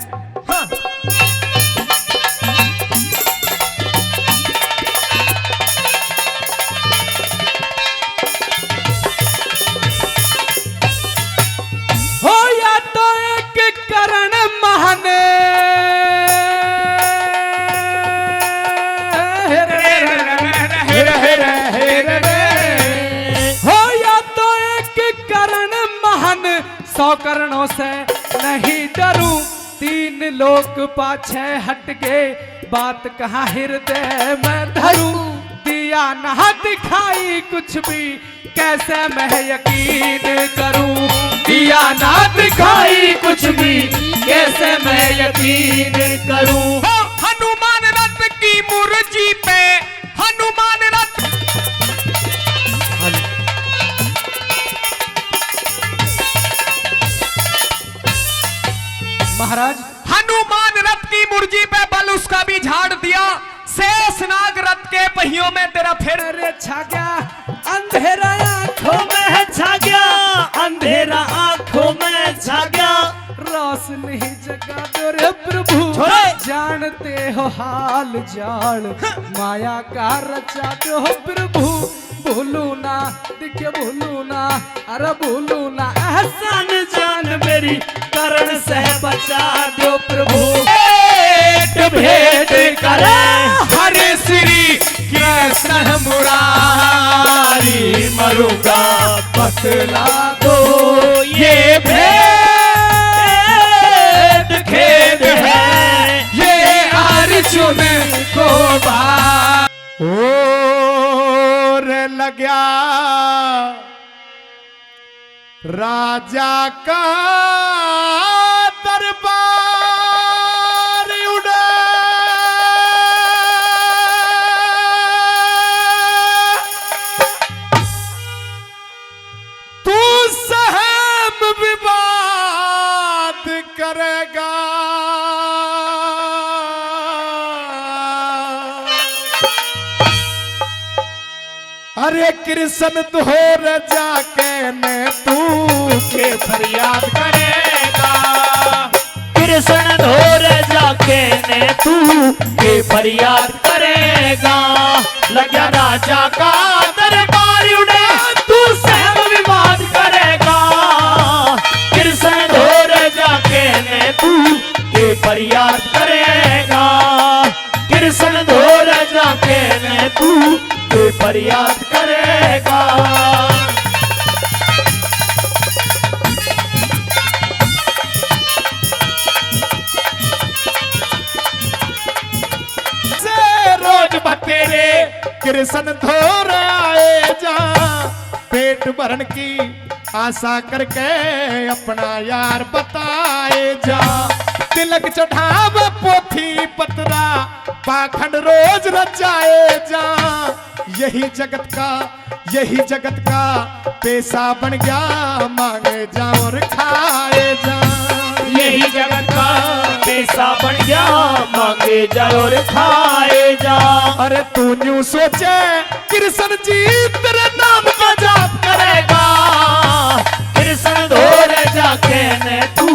हाँ। हो या तो एक कर्ण महान, हो या तो एक कर्ण महान, 100 कर्णों से नहीं डरूं। 3 लोग पाछे हट गए, बात कहाँ हृदय में धरूं। दिया ना दिखाई कुछ भी, कैसे मैं यकीन करूं। दिया ना दिखाई कुछ भी, कैसे मैं यकीन करूं। हो हनुमान रथ की मुर्जी पे, हनुमान रथ महाराज हनुमान रथ की मुर्जी पे बल उसका भी झाड़ दिया। शेषनाग रथ के पहियों में तेरा फिर छा गया। अंधेरा आंखों में छा गया, अंधेरा आंखों में छा गया। रोशनी जगा दो रे प्रभु, जानते हो हाल जाल, माया का रचा दो प्रभु। भूलू ना दिखे भूलू ना, अरे भूलू ना एहसान जान मेरी, करण से बचा दो प्रभु। अरे हरे श्री कृष्ण मुरारी मरुगा बतला दो ये भेद खेद है ये अर्जुन को और लग्या राजा का दरबार उड़ा तू सहम विवाद करेगा अरे कृष्ण तोर जाके ने तू के फरियाद करेगा कृष्ण धोर जाके ने तू के फरियाद करेगा लगा राजा का दरबार उड़े तू सहम विवाद करेगा कृष्ण धोर जाके ने तू के फरियाद करेगा कृष्ण धोर जाके ने तू के फरियाद करेगा तेरे कृष्ण धोर आए जा पेट भरन की आशा करके अपना यार बताए जा तिलक चढ़ाव पोथी पतरा पाखंड रोज रचाए जा यही जगत का पेशा बन गया मांगे जा और खाए जा यही जगत का पैसा बन गया मांगे जा और खाए जा अरे तू न्यू सोचे कृष्ण जी तेरे नाम का जाप करेगा कृष्ण धोर जाके ने तू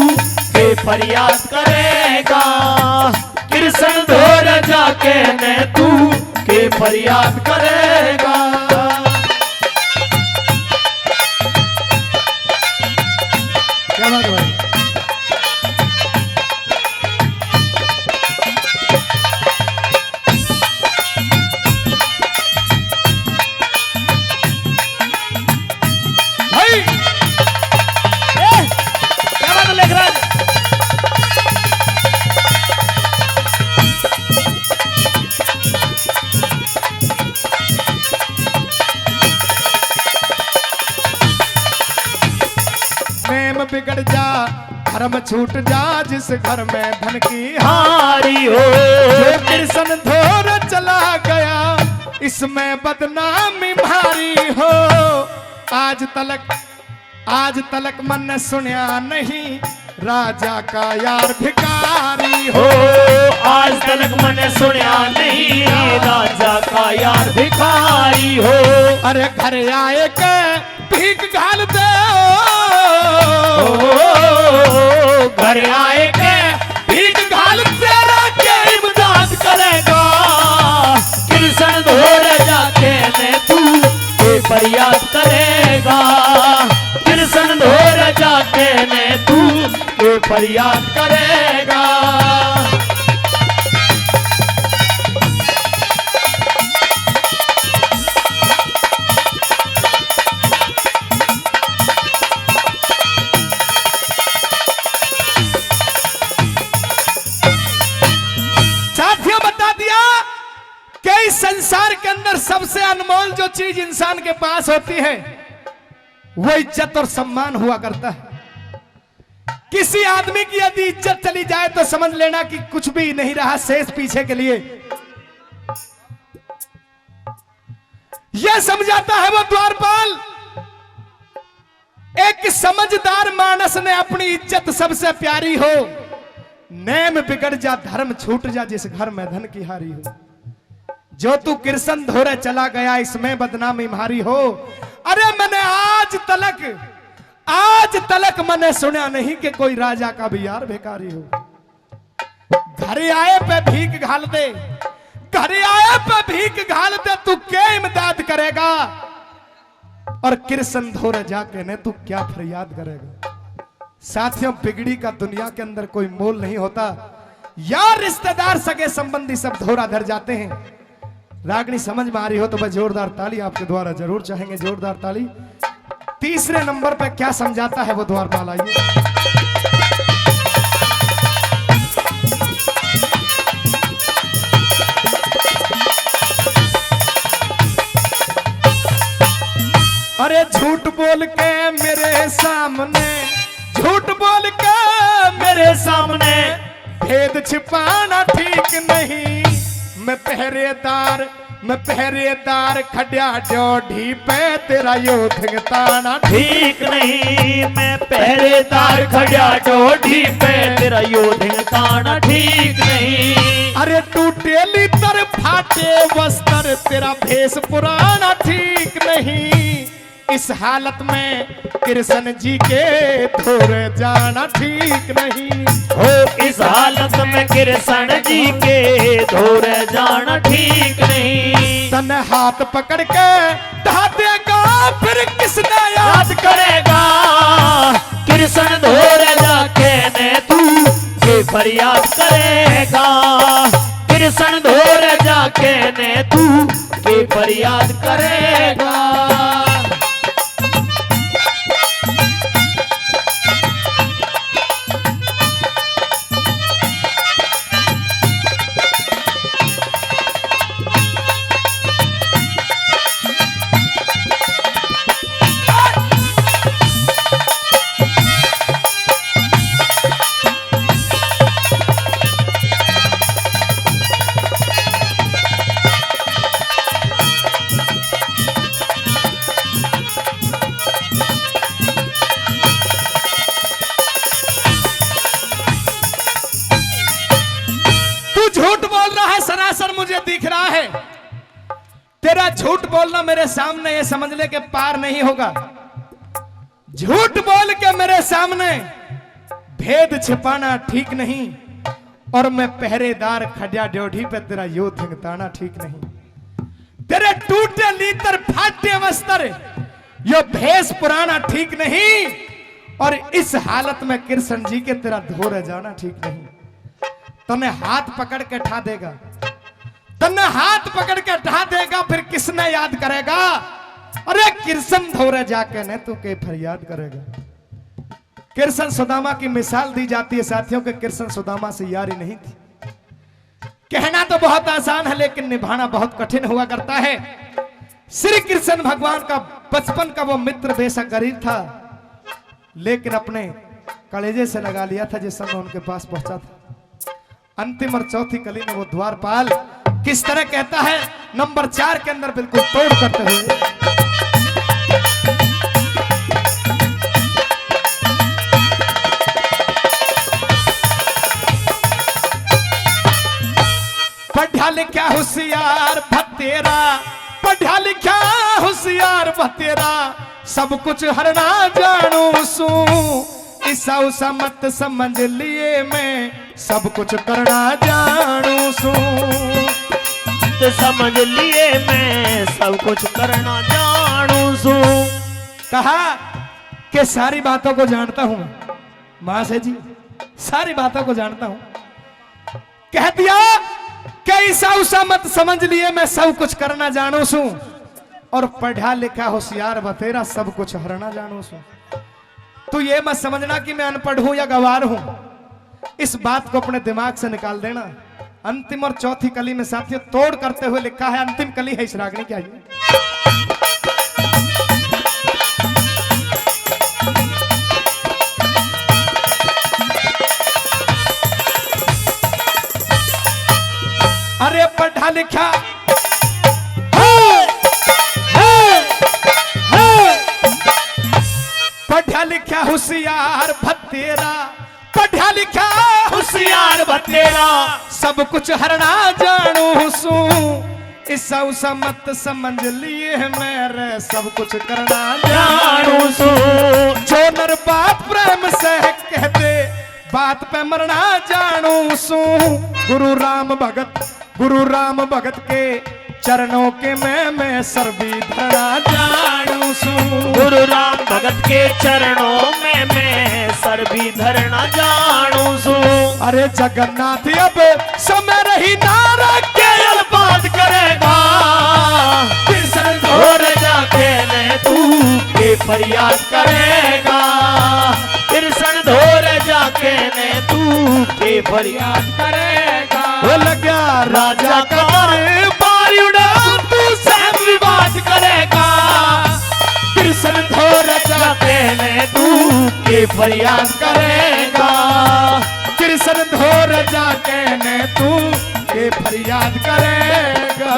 के फरियाद करेगा कृष्ण धोर जाके ने तू के फरियाद करेगा क्या बात भाई बिगड़ जा धर्म छूट जा जिस घर में धन की हारी हो जो कृष्ण धोर चला गया इसमें बदनामी भारी हो आज तलक मन ने सुनिया नहीं राजा का यार भिखारी हो आज तलक मैंने सुनिया नहीं राजा का यार भिखारी हो अरे घर आए के भीख घाल दे घर आए के भीख घाल तेरा के इमदाद करेगा कृष्ण धोर जाके ने तू के फरियाद करेगा कृष्ण धोर जाके ने तू के फरियाद करेगा संसार के अंदर सबसे अनमोल जो चीज इंसान के पास होती है वो इज्जत और सम्मान हुआ करता है। किसी आदमी की यदि इज्जत चली जाए तो समझ लेना कि कुछ भी नहीं रहा शेष पीछे के लिए। यह समझाता है वो द्वारपाल, एक समझदार मानस ने अपनी इज्जत सबसे प्यारी हो, नेम बिगड़ जा धर्म छूट जा जिस घर में धन की हारी हो। जो तू कृष्ण धोरे चला गया इसमें बदनामी भारी हो। अरे मैंने आज तलक मैंने सुना नहीं कि कोई राजा का भी यार भिखारी हो। घर आए पे भीख घाल दे, घर आए पे भीख घाल दे, तू क्या इमदाद करेगा और कृष्ण धोरे जाके ने तू क्या फरियाद करेगा। साथियों बिगड़ी का दुनिया के अंदर कोई मोल नहीं होता। यार रिश्तेदार सगे संबंधी सब धोरा धर जाते हैं। रागनी समझ में आ रही हो तो बस जोरदार ताली आपके द्वारा जरूर चाहेंगे, जोरदार ताली। तीसरे नंबर पे क्या समझाता है वो द्वारपाल, आइए। अरे झूठ बोल के मेरे सामने, झूठ बोल के मेरे सामने भेद छिपाना ठीक नहीं। मैं पहरेदार खड्या ड्योढ़ी पे तेरा योद्ध ताना ठीक नहीं। मैं पहरेदार खड़ा ड्योढ़ी पे तेरा योद्ध ताना ठीक नहीं। अरे टूटे लितर फाटे वस्त्र तेरा भेष पुराना ठीक नहीं। इस हालत में कृष्ण जी के धोर जाना ठीक नहीं। हो इस हालत में कृष्ण जी के धोर जाना ठीक नहीं। तन हाथ पकड़ के ढा देगा फिर किसने याद करेगा। कृष्ण धोर जाके ने तू के फरियाद करेगा। कृष्ण धोर जाके ने तू के फरियाद करेगा। मुझे दिख रहा है तेरा झूठ बोलना मेरे सामने ये समझ ले के पार नहीं होगा। झूठ बोल के मेरे सामने भेद छिपाना ठीक नहीं। और मैं पहरेदार खड्या ड्योढ़ी पे तेरा योद्ध ताना ठीक नहीं। तेरे टूटे लीतर फाटे वस्त्र यो भेष पुराना ठीक नहीं। और इस हालत में कृष्ण जी के तेरा धोरे जाना ठीक नहीं। तने हाथ पकड़ के ठा देगा, तने हाथ पकड़ के ढा देगा फिर किसने याद करेगा। अरे कृष्ण धोरे जाके ने तू के फरियाद करेगा। कृष्ण सुदामा की मिसाल दी जाती है साथियों के। कृष्ण सुदामा से यारी नहीं थी। कहना तो बहुत आसान है लेकिन निभाना बहुत कठिन हुआ करता है। श्री कृष्ण भगवान का बचपन का वो मित्र बेशक गरीब था लेकिन अपने कलेजे से लगा लिया था जिस समय उनके पास पहुंचा था। अंतिम और चौथी कली में वो द्वारपाल किस तरह कहता है नंबर 4 के अंदर बिल्कुल तोड़ करते हुए, पढ़ा लिखा होशियार भतेरा, पढ़ा लिखा होशियार भतेरा सब कुछ हरना जानू सू। ईसा उसा मत समझ लिए मैं सब कुछ करना जानू सू। तो समझ लिए मैं सब कुछ करना जानू सू। कहा कि सारी बातों को जानता हूं मां से जी, सारी बातों को जानता हूं। कह दिया कि ईसा उसा मत समझ लिए मैं सब कुछ करना जानू सू। और पढ़ा लिखा होशियार बतेरा सब कुछ हरना जानू सू। तो ये मत समझना कि मैं अनपढ़ हूं या गवार हूं। इस बात को अपने दिमाग से निकाल देना। अंतिम और चौथी कली में साथियों तोड़ करते हुए लिखा है, अंतिम कली है इस रागनी की, आइए। अरे पढ़ा लिखा पढ़ा लिखा होशियार भतेरा, पढ़ा लिखा होशियार भतेरा सब कुछ हरना जानू सू। ईसा उसा मत समझ लिए मेरे सब कुछ करना जानू सू। जो नर बात प्रेम से कहते बात पे मरना जानू सू। गुरु राम भगत के चरणों के मैं सर्वी धरा जानू सू। गुरु राम भगत के चरणों में मैं पर भी धरना जानू सू। अरे जगन्नाथ अब समय रही नारा के बात करेगा कृष्ण धोर जाके ने तू के फरियाद करेगा कृष्ण धोर जाके ने तू के फरियाद करेगा। वो लगा राजा कर बायुड़ा तू से विवाद करेगा कृष्ण धोर जाके ने तू के फरियाद करेगा कृष्ण धोर जाके ने तू के फरियाद करेगा।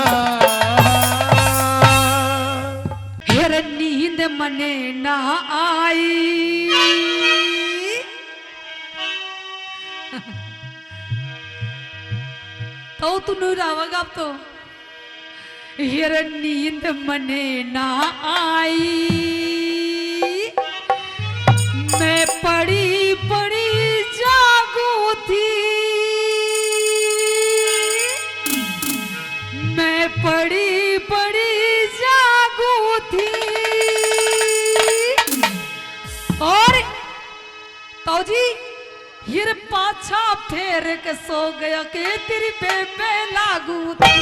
हेर नींद मने ना आई तो तू नहीं रहोगा अब तो। हेर नींद मने ना आई मैं पड़ी पड़ी जागू थी मैं पड़ी पड़ी जागू थी। और तो जी हिर पाछा फेर के सो गया के तेरी बेबे लागू थी।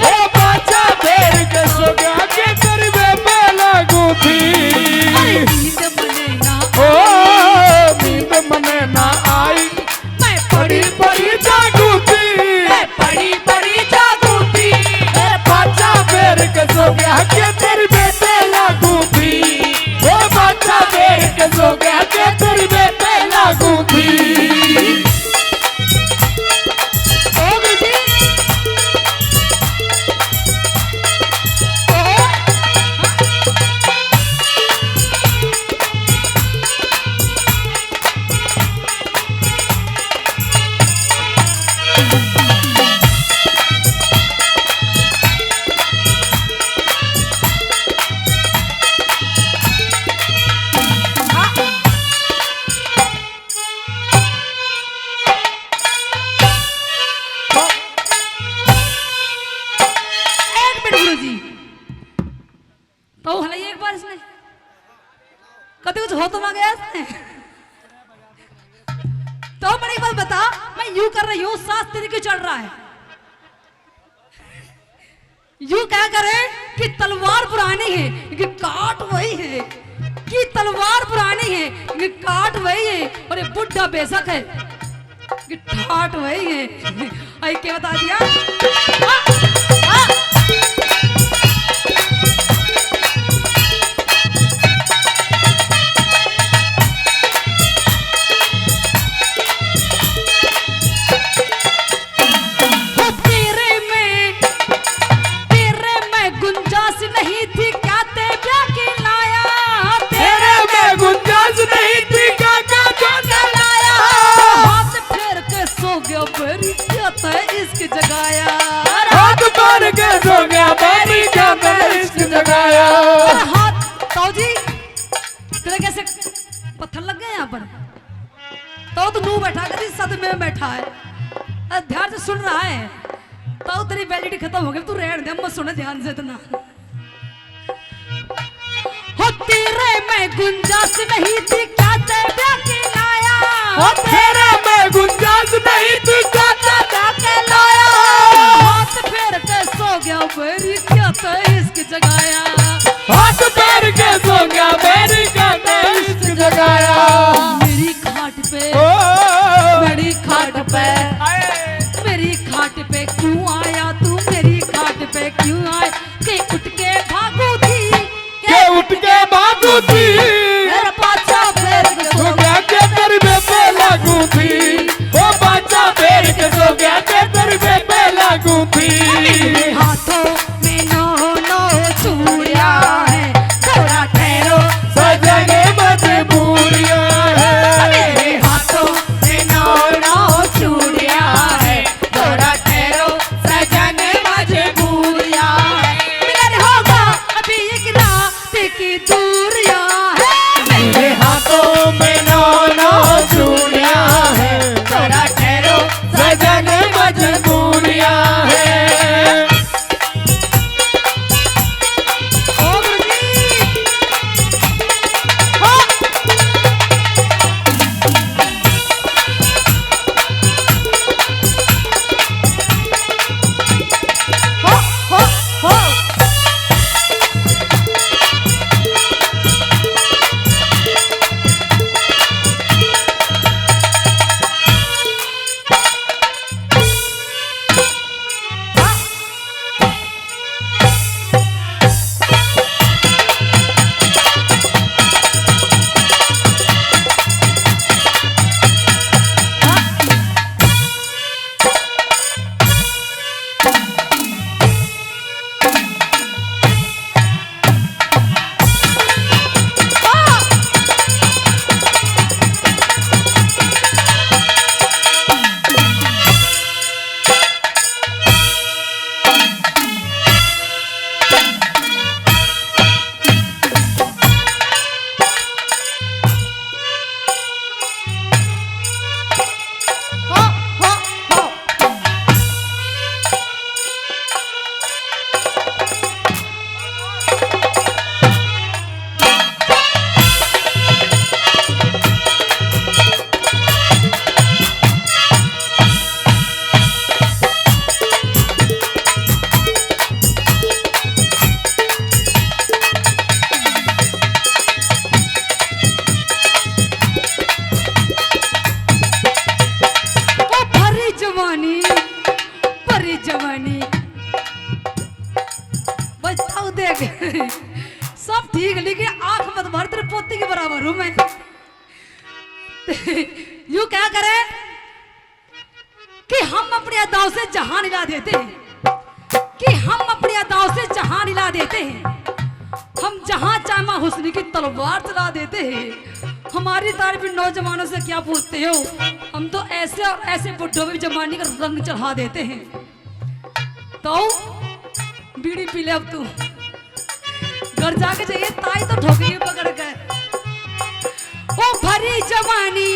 ओ पाछा फेर के सो गया के तेरी बेबे लागू थी। नींद मने ना ओ नींद मने ना आई मैं बड़ी बड़ी जागू थी मैं पड़ी पड़ी जागू थी। पाछा फेर के सो गया के तेरी बेबे लागू थी। ओ पाछा फेर के सो गया के तेरी बेबे लागू थी। ओ गुरुजी तो हला एक बार इसने कभी कुछ हो तो ना गया इसने। तो बड़ी बात बता मैं यूं कर रही हूँ सांस तेरी क्यों चढ़ रहा है। यूं क्या करे कि तलवार पुरानी है कि काट वही है कि तलवार पुरानी है कि काट वही है और ये बुढ़ा बेशक है कि ठाट वही है। आई क्या बता दिया इसकी जगाया हाथ मार के सो गया बारी क्या मैंने इसकी जगाया। हाथ ताऊ जी तेरे कैसे पत्थर लग गए यहाँ पर। तो तू मुंह बैठा कर सद में बैठा है ध्यान से सुन रहा है। तो तेरी वैलिडिटी खत्म हो गई तू रहने दे मत सुन ध्यान से इतना। हो तेरे में गुंजाइश नहीं थी क्या तेरा के लाया। हो तेरे में गुंजाइश नहीं थी क्या तेरा के लाया। हाथ फेर के सो गया मेरी क्या तो इसकी जगाया। हाथ फेर के सो गया मेरी क्या तो इसकी जगाया। मेरी खाट पे मेरी खाट पे मेरी खाट पे क्यों आया तू मेरी खाट पे क्यों आया के उठ के भागू थी के उठ के भागू थी। मेरा पाछा फेर के सो गया के तेरी बेबे लागू थी। ओ पाछा फेर के सो सब ठीक है, लेकिन आंख मत मार, तेरे पोती के बराबर हूं मैं। यूं क्या करे कि हम अपनी अदाओं से जहां हिला देते हैं, कि हम अपनी अदाओं से जहां हिला देते हैं, हम जहां चाहमा हुस्न की तलवार चला देते हैं। हमारी तारीफ नौजवानों से क्या पूछते हो, हम तो ऐसे और ऐसे बुढ़ों में जमाने का रंग चढ़ा देते हैं। तो बीड़ी पी ले अब तू, घर जाके चाहिए ताई तो ठोकरी पकड़ के। ओ भरी जवानी,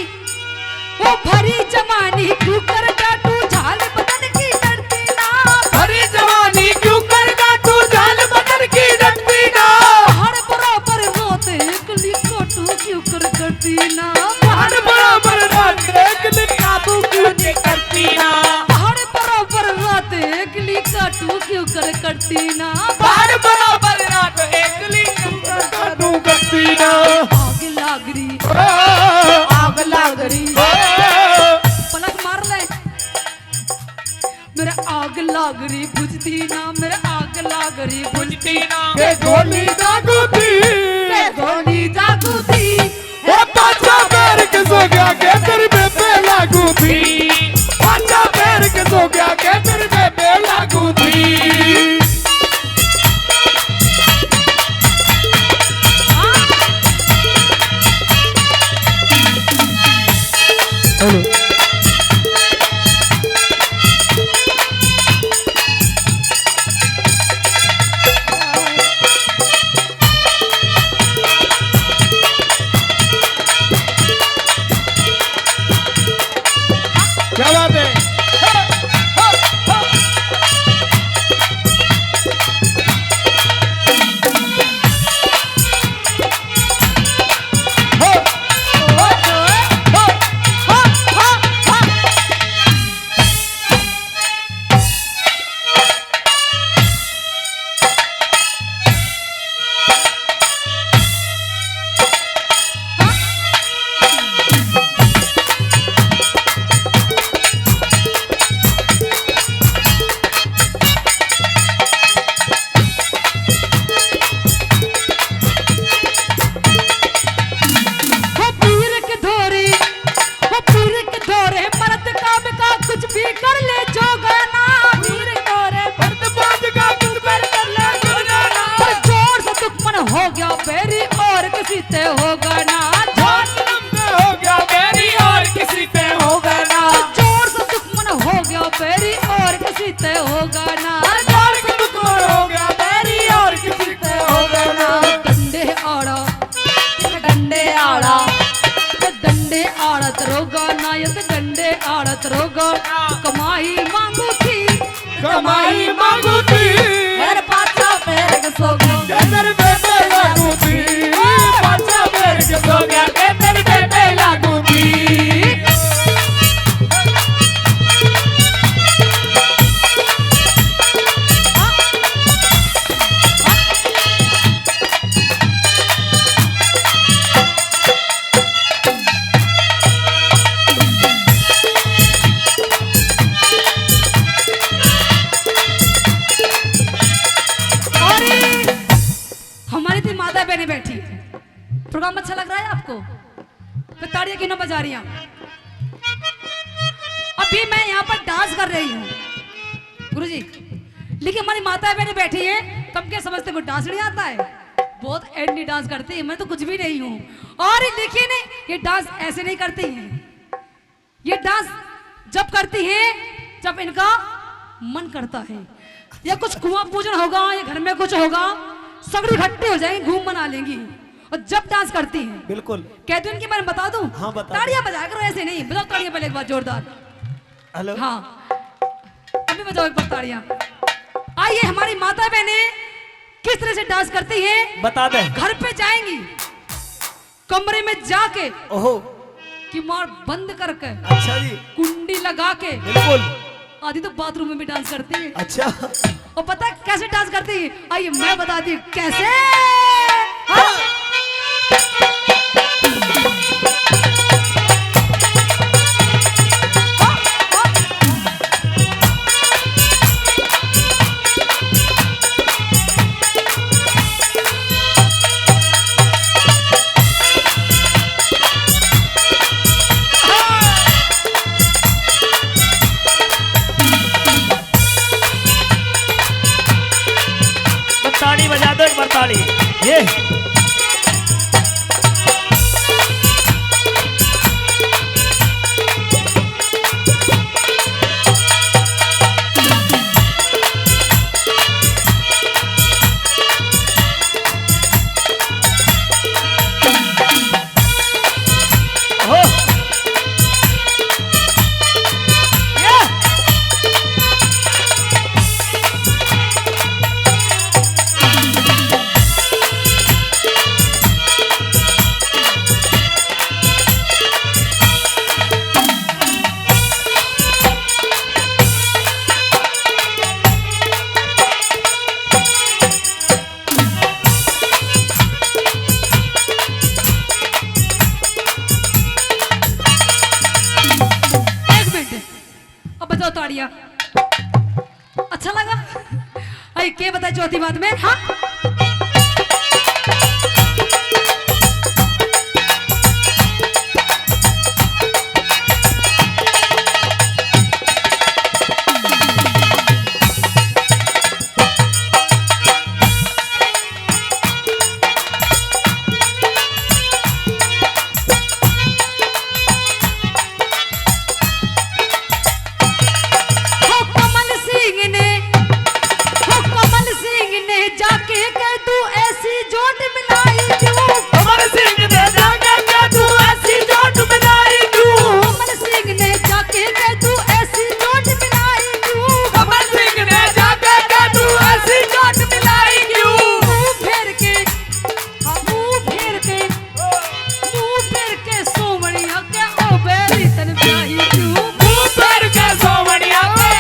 ओ भरी जवानी क्यों कर डाटू झाल बदन की डरती ना। हरी जवानी क्यों कर तू जाल बदन की डरती ना। हर बराबर रोते कली कोटू क्यों कर करती ना। हर बराबर रात एक दिन काबू क्यों नहीं करती ना। हर बराबर रोते कली काटू क्यों कर करती ना। हर बराबर रात एक दिन काबू करती ना। आग लाग रही, आग लाग रही, पलक मार ले। मेरे आग लाग रही बुझती ना, मेरे आग लाग रही बुझती ना। के गोली जागू थी, के गोली जागू थी। ओ पाचा पैर के सो गया के तेरे पे लागू थी। पाचा पैर के सो गया के तेरे पे लागू थी। क्या बात है? से होगा ना, हो गया मेरी और किसी पे होगा ना। जोर से दुश्मन हो गया मेरी और किसी से होगा ना। जोर से दुश्मन हो गया मेरी और किसी पे होगा ना। डंडे आड़ा डंडे आड़त रोगा ना, ये तो डंडे आड़त रोगा। कमाई मांगू थी कमाई मांगू थी, मेरे पाचा पैर के सोगा। तेरे बेटे लागू थी, पाचा पैर के सो गया के तेरे बेटे लागू थी। हमारी थी माता बहने बैठी। प्रोग्राम अच्छा लग रहा है आपको? तो ताड़ियां क्यों ना बजा रही हैं? अभी मैं यहाँ पर डांस कर रही हूँ गुरुजी, लेकिन हमारी माता बहने बैठी हैं। तुम क्या समझते हो डांस नहीं आता है? बहुत एंडी डांस करती है, मैं तो कुछ भी नहीं हूँ। और देखिए ना, ये डांस ऐसे नहीं करती हैं। ये डांस जब करती हैं जब इनका मन करता है, या कुछ कुआं पूजन होगा, या घर में कुछ होगा, सगड़ी इकट्ठे हो जाएंगे, घूम मना लेंगी। और जब डांस करती हैं, बिल्कुल। कहते हैं इनके बारे में बता दूं? हाँ, बता। ताड़ियां बजाया करो, ऐसे नहीं बजाओ ताड़ियां पहले एक बार जोरदार। हेलो। हाँ, अभी बजाओ एक बार ताड़ियां। आइए, हमारी माता बहनें किस तरह से डांस करती हैं बता दे। घर पे जाएंगी, कमरे में जाके ओहो, किमार बंद करके, अच्छा जी, कुंडी लगा के, बिल्कुल। आधी तो बाथरूम में भी डांस करती है। अच्छा, और पता है कैसे डांस करती है? आइए मैं बताती हूँ कैसे। हाँ? अच्छा लगा। अरे के बता चौथी बात में। हाँ जाके कह तू ऐसी जोट मिलाई क्यों? कमल सिंह ने जाके कह तू ऐसी जोट मिलाई क्यों? कमल सिंह ने जाके कह तू ऐसी जोट मिलाई क्यों? कमल सिंह ने जाके कह तू ऐसी जोट मिलाई क्यों? मुंह फेर के सोमड़िया के ओ बेरी तन ब्याही क्यों? मुंह फेर के सोमड़िया के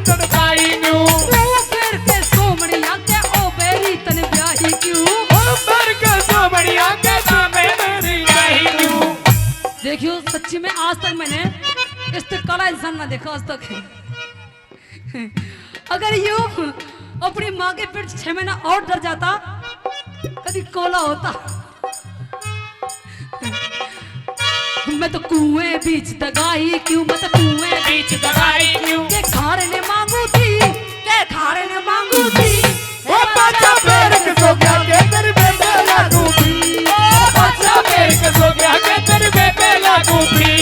तड़काई क्यों? मुंह फेर के सोमड़िया के ओ बेरी तन ब्याही क्यों? मुंह फेर के सोमड़िया के सामने मेरी नहीं क्यों? देखियो सच्ची में आज तक मैंने इस तक काला इंसान ना देखा आज तक। अगर यूं अपनी माँ के पेट 6 महीना और डर जाता कभी कोला होता। मैं तो कुएं बीच दगाई क्यों? मैं तो कुएं बीच दगाई क्यों? के खारे ने मांगू थी, के खारे ने मांगू थी। ओ बच्चा पैर के सो गया के तेरे बेबे लागू भी। ओ बच्चा पैर के सो गया के तेरे बेबे लागू भी।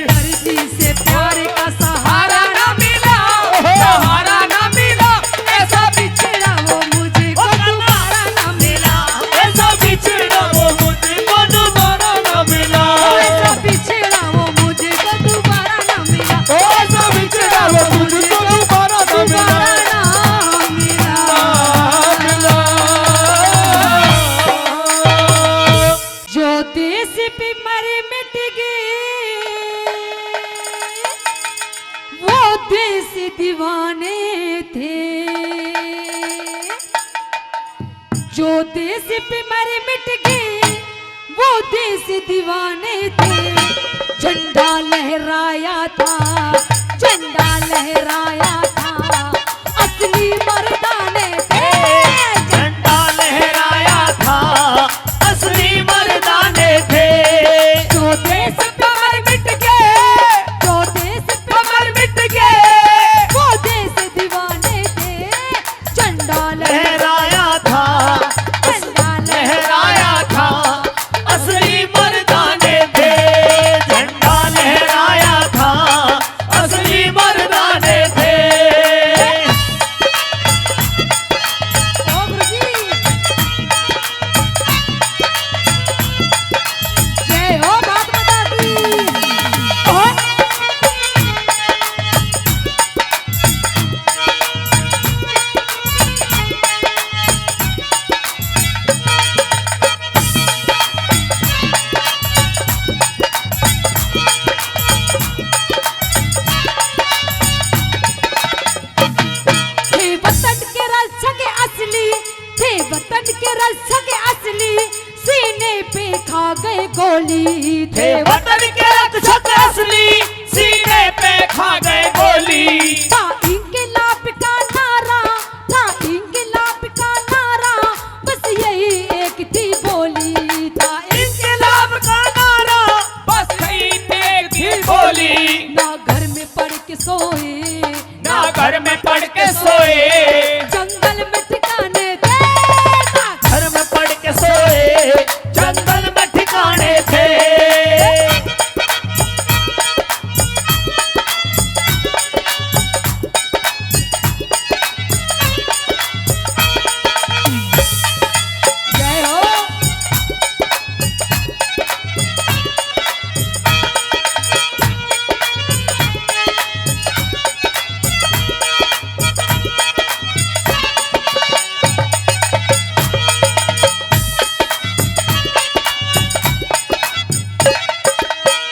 धरती से प्यार का सहारा ना मिला, सहारा ना मिला, ऐसा बिछड़ा वो मुझे को दोबारा ना मिला। ऐसा बिछड़ा वो मुझे को दोबारा ना मिला। ऐसा बिछड़ा वो मुझे को दोबारा ना मिला। ओ ऐसा बिछड़ा वो मुझे को दोबारा ना मिला। जो देश पे मरे मिट गए वो देश दीवाने थे। जो देश पे मरे मिट गए वो देश दीवाने थे। झंडा लहराया था, झंडा लहराया था, असली मर्दाने थे। झंडा लहराया था, असली मर्दाने थे। जो देश पे मर मिट गए, जो देश पे मर मिट गए वो देश दीवाने थे। झंडा लहराया था, झंडा लहराया था, असली मर्दाने थे। झंडा लहराया था, असली मर्दाने थे। ओ गुरुजी जय हो बात बता दी। ओ थे वतन के रक्षक असली, थे वतन के रक्षक असली, सीने पे खा गए गोली। थे वतन के रक्षक असली, सीने पे खा गए गोली। था इंकलाब का नारा, था इंकलाब का नारा, बस यही एक थी बोली। था इंकलाब का नारा, बस यही एक थी बोली। ना घर में पढ़ के सोए, ना घर में पढ़ के सोए, जंगल में ठिकाने थे। ना घर में पढ़ के सोए, जंगल में ठिकाने थे। जय हो।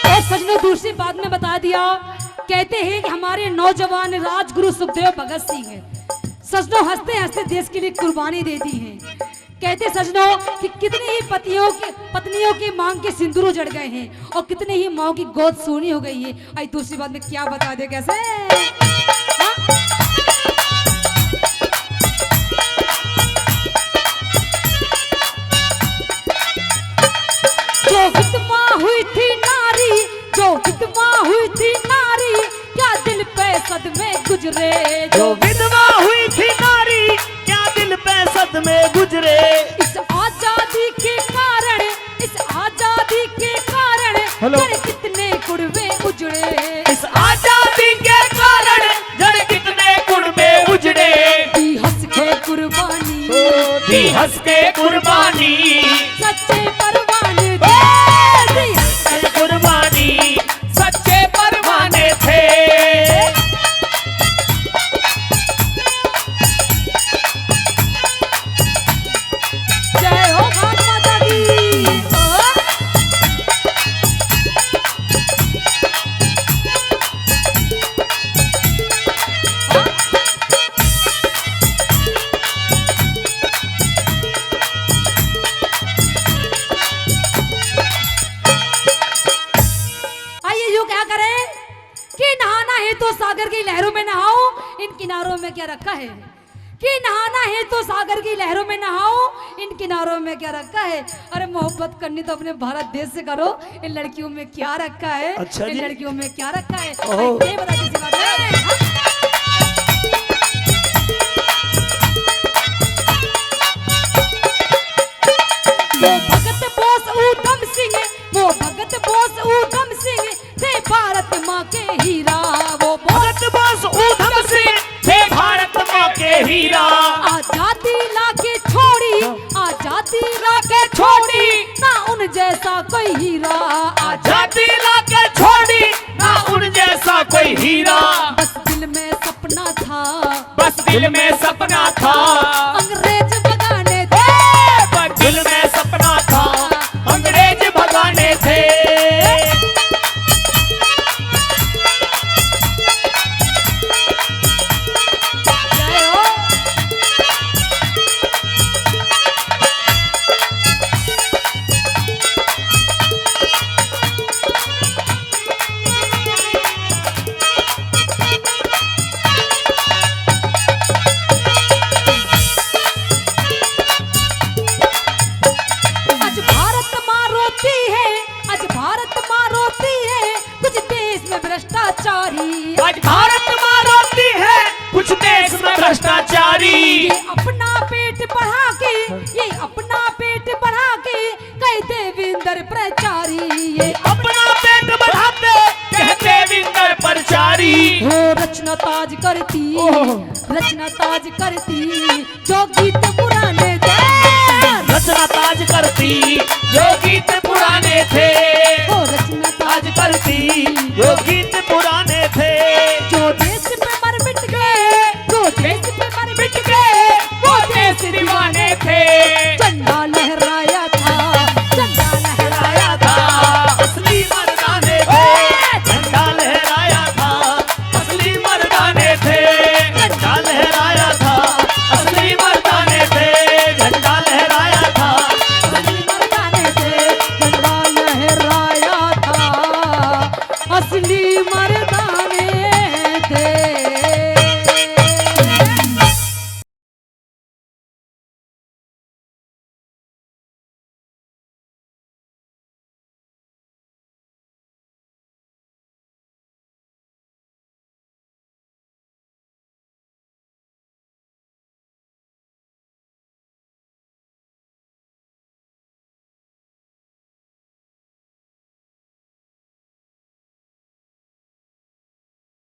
और सजनों दूसरी बात में बता दिया, कहते हैं कि हमारे नौजवान राजगुरु सुखदेव भगत सिंह हैं। सजनों हंसते हंसते देश के लिए कुर्बानी दे दी है। कहते सजनों कि कितनी ही पत्नियों की मांग के सिंदूर जड़ गए हैं और कितने ही माओ की गोद सोनी हो गई है। आई दूसरी बात में क्या बता दे कैसे। हाँ? गुजरे जो विधवा हुई थी नारी क्या दिल पे सदमे गुजरे। इस आजादी के कारण, इस आजादी के कारण जड़ कितने कुड़वे उजड़े। इस आजादी के कारण जड़ कितने कुर्बे उजड़े। दी हंस के कुर्बानी, दी हंस के कुर्बानी, सच्चे परवाने थे। दी हंस के कुर्बानी सच्चे परवाने थे। जय हो भारत माता की। आइए यूं क्या करें कि नहाना है तो सागर की लहरों में नहाओ, इन किनारोों में क्या रखा है। कि नहाना है तो सागर की लहरों में नहाओ, इन किनारों में क्या रखा है। अरे मोहब्बत करनी तो अपने भारत देश से करो, इन लड़कियों में क्या रखा है। अच्छा इन जी। लड़कियों में क्या रखा है। ओह। ये बता किसी बात है। हाँ? वो भगत बोस ऊधम सिंह, वो भगत बोस ऊधम सिंह थे भारत माँ के हीरा। वो भगत बोस ऊधम सिंह थे भारत माँ के हीरा। आजादी लाके छोड़ी, आजादी लाके छोड़ी, ना उन जैसा कोई हीरा। आजादी लाके छोड़ी ना उन जैसा कोई हीरा। बस दिल में सपना था, बस दिल में सपना था, अंग्रेज भगाने थे। बस दिल में सपना था, अंग्रेज भगाने थे। जय हो। आज भारत माँ रोती है, आज भारत माँ रोती है, कुछ देश में भ्रष्टाचारी। आज भारत माँ रोती है, कुछ देश में भ्रष्टाचारी। ये अपना पेट बढ़ा के, ये अपना पेट बढ़ा के कह देवेंद्र प्रचारी। ये अपना पेट बढ़ाते कहते विंदर प्रचारी। हो रचना ताज करती, रचना ताज करती, जो गीत पुराने थे। रचना ताज करती जो गीत पुराने थे, हो रचना ताज ताज करती जो गीत पुराने